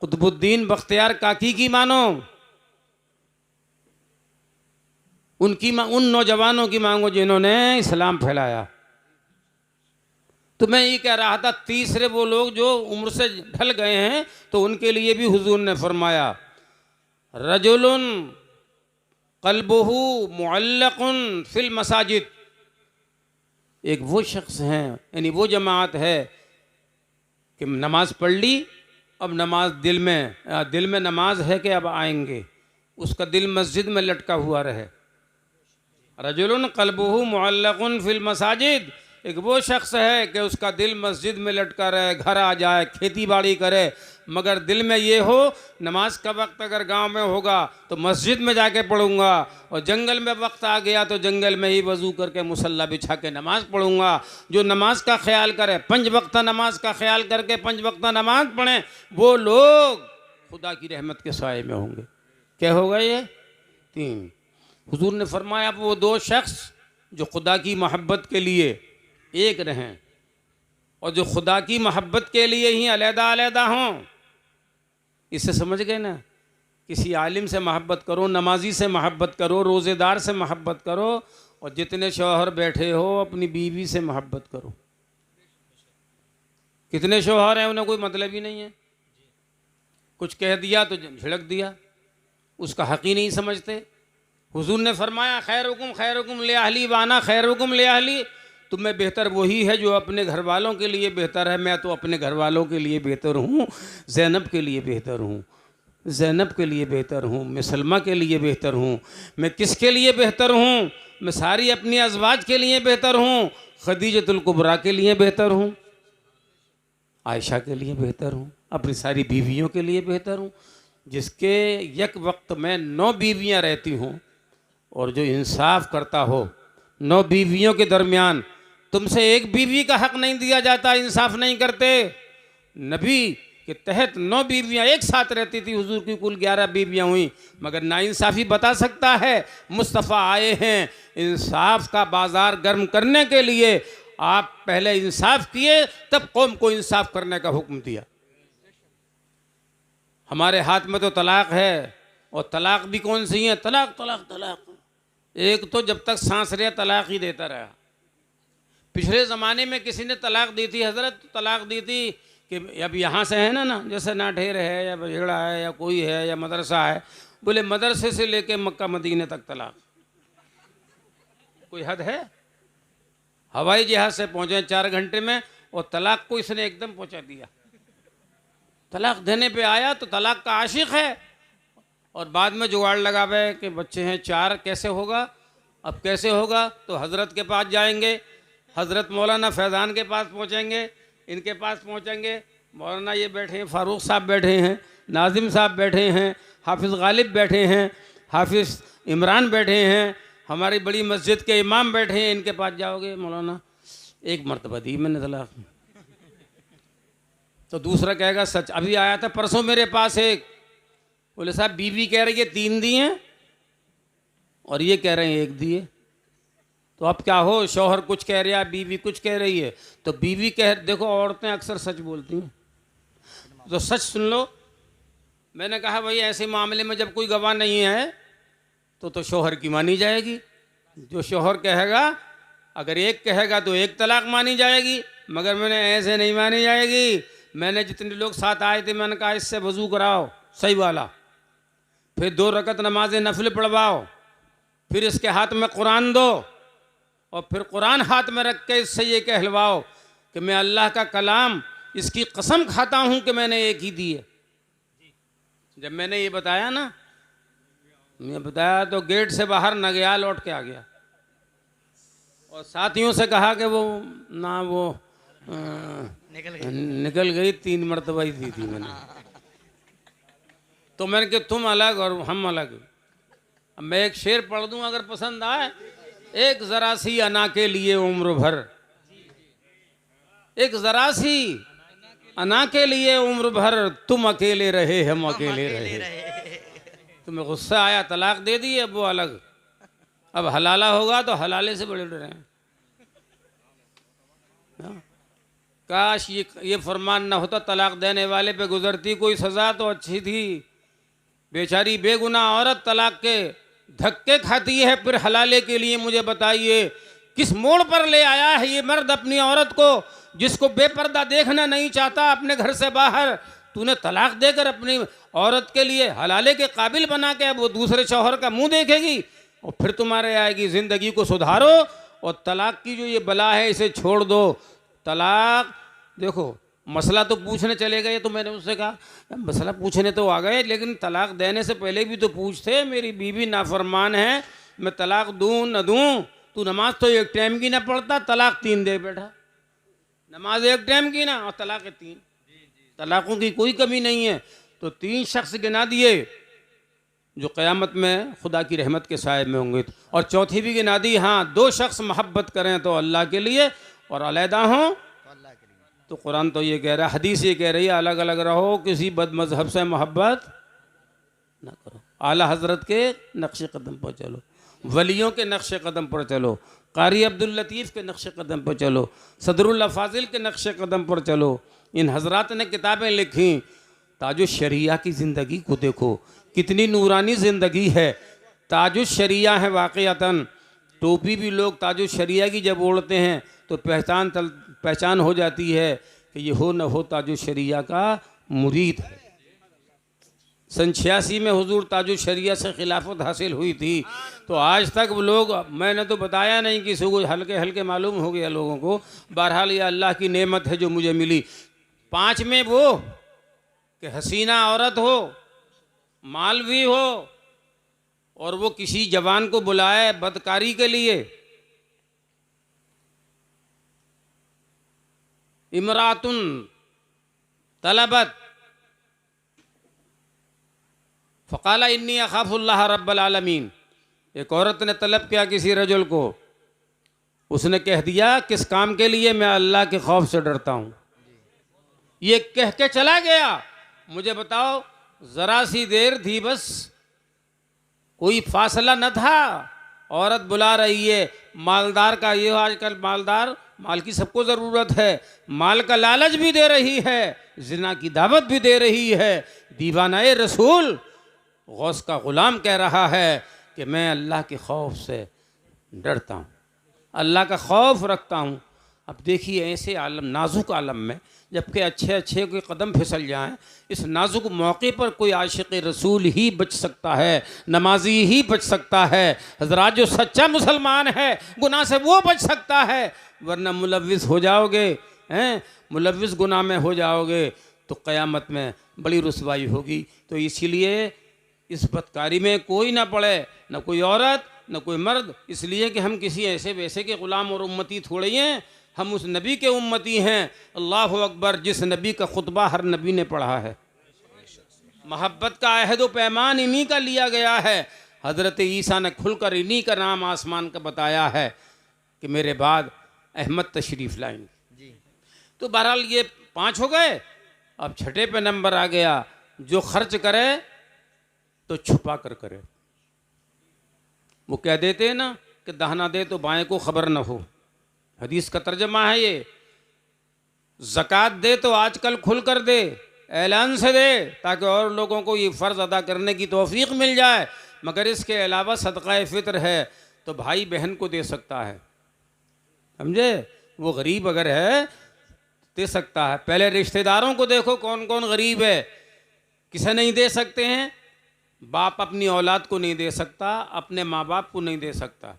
कुतुबुद्दीन बख्तियार काकी की मानो, उन नौजवानों की मांगो जिन्होंने इस्लाम फैलाया। तो मैं ये कह रहा था, तीसरे वो लोग जो उम्र से ढल गए हैं, तो उनके लिए भी हुजूर ने फरमाया, रजुलुन कल्बुहु मुअल्लकुन फिल मसाजिद। एक वो शख्स हैं, यानी वो जमात है कि नमाज पढ़ ली, अब नमाज दिल में नमाज है कि अब आएंगे, उसका दिल मस्जिद में लटका हुआ रहे। रजुलुन कल्बुहु मुअल्लकुन फिल मसाजिद, एक वो शख्स है कि उसका दिल मस्जिद में लटका रहे, घर आ जाए, खेती बाड़ी करे, मगर दिल में ये हो नमाज का वक्त अगर गांव में होगा तो मस्जिद में जाके पढ़ूंगा, और जंगल में वक्त आ गया तो जंगल में ही वज़ू करके मुसल्ला बिछा के नमाज पढ़ूंगा। जो नमाज का ख्याल करे, 5 वक्त नमाज का ख्याल करके 5 वक्त नमाज पढ़ें, वो लोग खुदा की रहमत के साए में होंगे। क्या होगा ये? 3। हुजूर ने फरमाया वो 2 शख्स जो खुदा की मोहब्बत के लिए एक रहें और जो खुदा की मोहब्बत के लिए ही अलहदा हों। इससे समझ गए ना? किसी आलिम से मोहब्बत करो, नमाजी से मोहब्बत करो, रोज़ेदार से मोहब्बत करो, और जितने शौहर बैठे हो अपनी बीवी से मोहब्बत करो। कितने शौहर हैं उन्हें कोई मतलब ही नहीं है, कुछ कह दिया तो झिड़क दिया, उसका हक़ ही नहीं समझते। हुजूर ने फरमाया, खैरुकुम ले अहली वाना खैरुकुम ले अहली। तुम में बेहतर वही है जो अपने घर वालों के लिए बेहतर है। मैं तो अपने घर वालों के लिए बेहतर हूँ, ज़ैनब के लिए बेहतर हूँ, ज़ैनब के लिए बेहतर हूँ, मैं सलमा के लिए बेहतर हूँ। मैं किसके लिए बेहतर हूँ? मैं सारी अपनी अज़वाज के लिए बेहतर हूँ, खदीजतुल कुबरा के लिए बेहतर हूँ, आयशा के लिए बेहतर हूँ, अपनी सारी बीवियों के लिए बेहतर हूँ। जिसके एक वक्त में 9 बीवियाँ रहती हों और जो इंसाफ करता हो, 9 बीवियों के दरमियान तुमसे एक बीवी का हक नहीं दिया जाता, इंसाफ नहीं करते। नबी के तहत 9 बीवियाँ एक साथ रहती थी, हुजूर की कुल 11 बीवियाँ हुई, मगर नाइंसाफ़ी बता सकता है। मुस्तफ़ा आए हैं इंसाफ का बाज़ार गर्म करने के लिए। आप पहले इंसाफ किए, तब कौम को इंसाफ करने का हुक्म दिया। हमारे हाथ में तो तलाक है, और तलाक भी कौन सी है? तलाक तलाक तलाक। एक तो जब तक सांस रहे तलाक ही देता रहा। पिछले ज़माने में किसी ने तलाक दी थी हज़रत, तो तलाक दी थी कि अब यहाँ से है ना जैसे नाठेर है या बझेड़ा है या कोई है या मदरसा है, बोले मदरसे से लेके मक्का मदीने तक तलाक। कोई हद है? हवाई जहाज़ से पहुँचे 4 घंटे में, और तलाक को इसने एकदम पहुँचा दिया। तलाक देने पे आया तो तलाक का आशिक है, और बाद में जुगाड़ लगावे कि बच्चे हैं 4, कैसे होगा? अब कैसे होगा? तो हज़रत के पास जाएंगे, हज़रत मौलाना फैज़ान के पास पहुँचेंगे, इनके पास पहुँचेंगे, मौलाना ये बैठे हैं, फ़ारूक साहब बैठे हैं, नाजिम साहब बैठे हैं, हाफिज़ गालिब बैठे हैं, हाफिज़ इमरान बैठे हैं, हमारी बड़ी मस्जिद के इमाम बैठे हैं, इनके पास जाओगे, मौलाना 1 मरतबा दी मैंने तलाक। तो दूसरा कहेगा सच, अभी आया था परसों मेरे पास एक, बोले साहब बीवी कह रही है 3 दिए और ये कह रहे हैं 1 दिए, तो अब क्या हो? शौहर कुछ कह रहा है, बीवी कुछ कह रही है। तो बीवी कह, देखो औरतें अक्सर सच बोलती हैं, तो सच सुन लो। मैंने कहा भाई ऐसे मामले में जब कोई गवाह नहीं है तो शौहर की मानी जाएगी। जो शौहर कहेगा, अगर 1 कहेगा तो 1 तलाक मानी जाएगी, मगर मैंने ऐसे नहीं मानी जाएगी। मैंने जितने लोग साथ आए थे मैंने कहा इससे वज़ू कराओ सही वाला, फिर 2 रकत नमाज नफिल पढ़वाओ, फिर इसके हाथ में कुरान दो, और फिर कुरान हाथ में रख के इससे ये कहलवाओ कि मैं अल्लाह का कलाम इसकी कसम खाता हूँ कि मैंने 1 ही दी है। जब मैंने ये बताया ना, मैं बताया तो गेट से बाहर न गया, लौट के आ गया, और साथियों से कहा कि वो ना वो निकल गई 3 मरतबा ही दी थी मैंने। तो मैंने कि तुम अलग और हम अलग। अब मैं एक शेर पढ़ दूं अगर पसंद आए। एक ज़रा सी अना के लिए उम्र भर, एक ज़रा सी अना के लिए उम्र भर तुम अकेले रहे, हम अकेले रहे। तुम्हें गुस्सा आया, तलाक दे दी, अब वो अलग। अब हलाला होगा तो हलाले से बड़े डरे हैं। काश ये फरमान ना होता, तलाक देने वाले पे गुजरती कोई सज़ा तो अच्छी थी। बेचारी बेगुनाह औरत तलाक के धक्के खाती है, फिर हलाले के लिए मुझे बताइए किस मोड़ पर ले आया है ये मर्द अपनी औरत को, जिसको बेपर्दा देखना नहीं चाहता अपने घर से बाहर। तूने तलाक देकर अपनी औरत के लिए हलाले के काबिल बना के अब वो दूसरे शौहर का मुंह देखेगी और फिर तुम्हारे आएगी। ज़िंदगी को सुधारो और तलाक की जो ये बला है इसे छोड़ दो। तलाक देखो, मसला तो पूछने चले गए तो मैंने उससे कहा मसला पूछने तो आ गए, लेकिन तलाक देने से पहले भी तो पूछते, मेरी बीवी नाफरमान है, मैं तलाक दूं न दूं? तू नमाज तो एक टाइम की ना पढ़ता, तलाक 3 दे बैठा। नमाज एक टाइम की ना और तलाक 3। तलाकों की कोई कमी नहीं है। तो 3 शख्स गिना दिए जो क़यामत में खुदा की रहमत के साए में होंगे, और चौथी भी गिना दी, हाँ 2 शख्स मोहब्बत करें तो अल्लाह के लिए और अलहदा हों तो कुरान तो ये कह रहा है, हदीस ये कह रही है अलग अलग रहो, किसी बद मजहब से मोहब्बत ना करो, आला हजरत के नक्श कदम पर चलो, वलियों के नक्श कदम पर चलो, कारी अब्दुल लतीफ़ के नक्श कदम पर चलो, सदरुल्लाह फाजिल के नक्श कदम पर चलो। इन हजरात ने किताबें लिखी। ताजु शरिया की ज़िंदगी को देखो, कितनी नूरानी ज़िंदगी है। ताजु शरिया है वाक़ियतन। टोपी भी लोग ताजु शरिया की जब ओढ़ते हैं तो पहचान हो जाती है कि ये हो न हो ताजु शरिया का मुरीद है। सन 86 में हुजूर ताजु शरिया से खिलाफत हासिल हुई थी, तो आज तक वो लोग, मैंने तो बताया नहीं, किसी को हल्के हल्के मालूम हो गया लोगों को। बहरहाल ये अल्लाह की नेमत है जो मुझे मिली। 5 में वो कि हसीना औरत हो, माल भी हो, और वो किसी जवान को बुलाए बदकारी के लिए। इमरातुन तलबत फ़क़ाला इन्नी अख़ाफ़ुल्लाह रब्बल आलमीन। एक औरत ने तलब किया किसी रजुल को, उसने कह दिया किस काम के लिए? मैं अल्लाह के खौफ से डरता हूँ। ये कह के चला गया। मुझे बताओ, ज़रा सी देर थी, बस कोई फासला न था। औरत बुला रही है, मालदार का ये आजकल मालदार, माल की सबको ज़रूरत है, माल का लालच भी दे रही है, जिना की दावत भी दे रही है। दीवाना-ए रसूल गौस का ग़ुलाम कह रहा है कि मैं अल्लाह के खौफ से डरता हूँ, अल्लाह का खौफ रखता हूँ। अब देखिए ऐसे आलम, नाजुक आलम में, जबकि अच्छे अच्छे के कदम फिसल जाएं, इस नाजुक मौके पर कोई आशिक़ रसूल ही बच सकता है, नमाजी ही बच सकता है। हज़रात, जो सच्चा मुसलमान है गुनाह से वो बच सकता है, वरना मुलव्विस हो जाओगे, हैं, मुलव्विस गुनाह में हो जाओगे तो क़यामत में बड़ी रुसवाई होगी। तो इसीलिए इस बदकारी में कोई ना पड़े, न कोई औरत न कोई मर्द, इसलिए कि हम किसी ऐसे वैसे के ग़ुलाम और उम्मती थोड़े हैं, हम उस नबी के उम्मती हैं। अल्लाह अकबर, जिस नबी का खुतबा हर नबी ने पढ़ा है। मोहब्बत का अहद व पैमान इन्हीं का लिया गया है। हज़रत ईसा ने खुलकर इन्हीं का नाम आसमान का बताया है कि मेरे बाद अहमद तशरीफ़ लाएंगे। तो बहरहाल ये 5 हो गए। अब 6ठे पे नंबर आ गया, जो खर्च करे तो छुपा कर करे। वो कह देते हैं ना कि दाहना दे तो बाएं को खबर न हो, हदीस का तर्जमा है ये। ज़कात दे तो आजकल खुल कर दे, ऐलान से दे, ताकि और लोगों को ये फ़र्ज़ अदा करने की तौफ़ीक मिल जाए। मगर इसके अलावा सदक़ा फ़ितर है तो भाई बहन को दे सकता है, समझे? वो गरीब अगर है दे सकता है। पहले रिश्तेदारों को देखो कौन कौन गरीब है, किसे नहीं दे सकते हैं? बाप अपनी औलाद को नहीं दे सकता, अपने माँ बाप को नहीं दे सकता।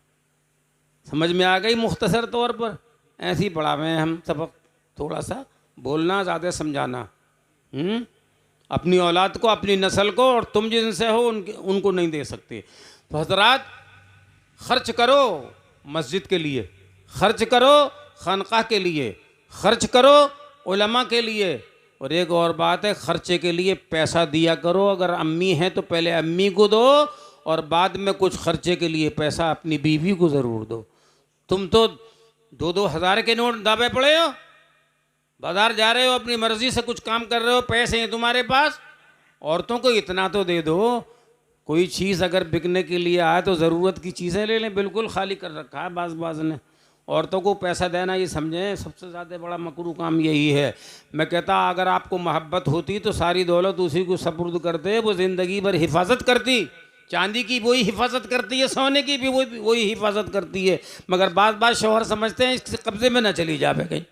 समझ में आ गई? मुख्तसर तौर पर ऐसे ही पढ़ा हुए हैं हम सबक, थोड़ा सा बोलना, ज़्यादा समझाना। अपनी औलाद को, अपनी नस्ल को, और तुम जिनसे हो उनको नहीं दे सकते। तो हज़रात, खर्च करो मस्जिद के लिए, खर्च करो खानक़ाह के लिए, खर्च करो उलमा के लिए। और एक और बात है, खर्चे के लिए पैसा दिया करो। अगर अम्मी हैं तो पहले अम्मी को दो और बाद में कुछ खर्चे के लिए पैसा अपनी बीवी को ज़रूर दो। तुम तो 2-2 हज़ार के नोट दाबे पड़े हो, बाजार जा रहे हो, अपनी मर्जी से कुछ काम कर रहे हो, पैसे हैं तुम्हारे पास, औरतों को इतना तो दे दो। कोई चीज़ अगर बिकने के लिए आए तो ज़रूरत की चीज़ें ले लें। बिल्कुल खाली कर रखा है बाज़ ने। औरतों को पैसा देना, ये समझें सबसे ज़्यादा बड़ा मकरू काम यही है। मैं कहता अगर आपको मोहब्बत होती तो सारी दौलत उसी को सपुर्द करते, वो ज़िंदगी भर हिफाजत करती। चांदी की वही हिफाजत करती है, सोने की भी वही हिफाजत करती है। मगर बात शौहर समझते हैं इसके कब्ज़े में ना चली जावे, कहीं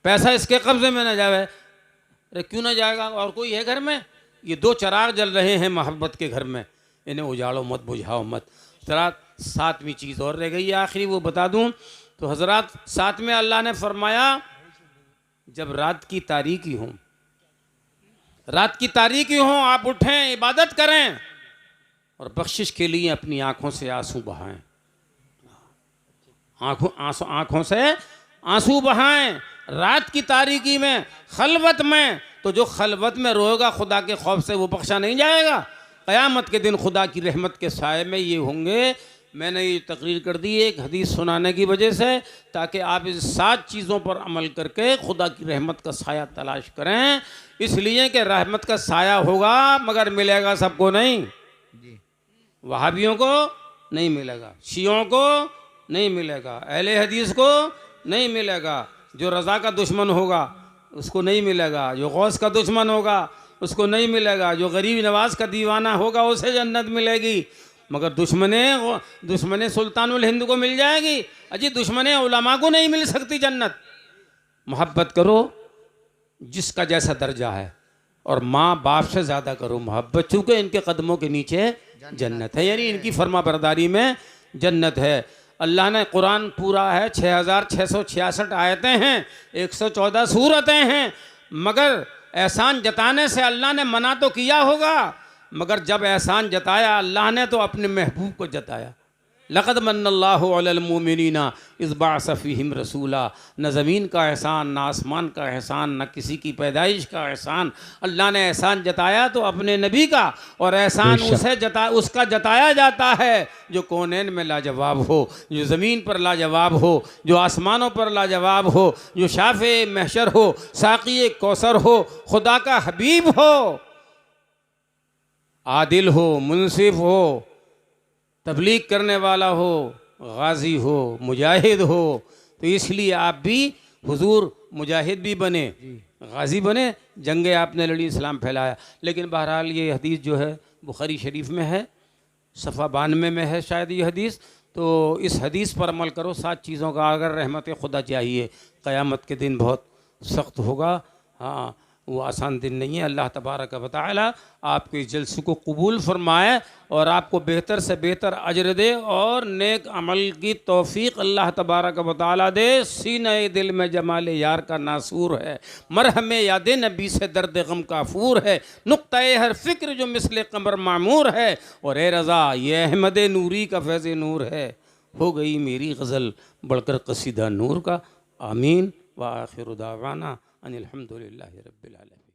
पैसा इसके कब्ज़े में ना जावे। अरे क्यों ना जाएगा, और कोई है घर में? ये दो चिराग जल रहे हैं मोहब्बत के घर में, इन्हें उजाड़ो मत, बुझाओ मत। जरा सातवीं चीज़ और रह गई है, आखिरी वो बता दूं तो हजरत, साथ में अल्लाह ने फरमाया जब रात की तारीकी हो, रात की तारीकी हो, आप उठें, इबादत करें और बख्शिश के लिए अपनी आंखों से आंसू बहाएं। आंखों से आंसू बहाएं रात की तारीकी में, खलवत में। तो जो खलवत में रोएगा खुदा के खौफ से, वो बख्शा नहीं जाएगा। क़यामत के दिन खुदा की रहमत के साए में ये होंगे। मैंने ये तकरीर कर दी एक हदीस सुनाने की वजह से, ताकि आप इस 7 चीज़ों पर अमल करके खुदा की रहमत का साया तलाश करें। इसलिए कि रहमत का साया होगा मगर मिलेगा सबको नहीं। वहाबियों को नहीं मिलेगा, शियों को नहीं मिलेगा, अहले हदीस को नहीं मिलेगा। जो रज़ा का दुश्मन होगा उसको नहीं मिलेगा, जो गौस का दुश्मन होगा उसको नहीं मिलेगा, जो गरीब नवाज का दीवाना होगा उसे जन्नत मिलेगी। मगर दुश्मने सुल्तानुल हिंद को मिल जाएगी, अजी दुश्मने उलमा को नहीं मिल सकती जन्नत। मोहब्बत करो जिसका जैसा दर्जा है, और माँ बाप से ज़्यादा करो मोहब्बत, चूँकि इनके कदमों के नीचे जन्नत है, यानी इनकी फर्मा बरदारी में जन्नत है। अल्लाह ने कुरान पूरा है, 6666 आयतें हैं, 114 सूरतें हैं। मगर एहसान जताने से अल्लाह ने मना तो किया होगा, मगर जब एहसान जताया अल्लाह ने तो अपने महबूब को जताया। लक़द मन्नल्लाहु अलल मुमिनीना इज़ बअस फ़ीहिम रसूला। न ज़मीन का एहसान, न आसमान का एहसान, न किसी की पैदाइश का एहसान। अल्लाह ने एहसान जताया तो अपने नबी का, और एहसान उसका जताया जाता है जो कौनैन में लाजवाब हो, जो ज़मीन पर लाजवाब हो, जो आसमानों पर लाजवाब हो, जो शाफ़े महशर हो, साक़ी कौसर हो, खुदा का हबीब हो, आदिल हो, मुनसिफ हो, तबलीग करने वाला हो, गाजी हो, मुजाहिद हो। तो इसलिए आप भी हुजूर मुजाहिद भी बने, गाजी बने, जंगे आपने लड़ी, इस्लाम फैलाया। लेकिन बहरहाल ये हदीस जो है बुखारी शरीफ में है, सफ़ा 92 में है शायद ये हदीस। तो इस हदीस पर अमल करो, 7 चीज़ों का। अगर रहमत खुदा चाहिए, क़यामत के दिन बहुत सख्त होगा। हाँ, वो आसान दिन नहीं है। अल्लाह तबारक व तआला आपके इस जलसे को कबूल फरमाए और आपको बेहतर से बेहतर अजर दे और नेक अमल की तौफीक अल्लाह तबारक व तआला दे। सीने दिल में जमाल यार का नासूर है, मरहम याद नबी से दर्द गम काफूर है, नुक्ता हर फ़िक्र जो मिसल कमर मामूर है, और ए रज़ा ये अहमद नूरी का फैज़ नूर है। हो गई मेरी गज़ल बढ़कर कसीदा नूर का। आमीन व आखिर दावाना अनिल हम्दुलिल्लाहि रब्बिल आलमीन।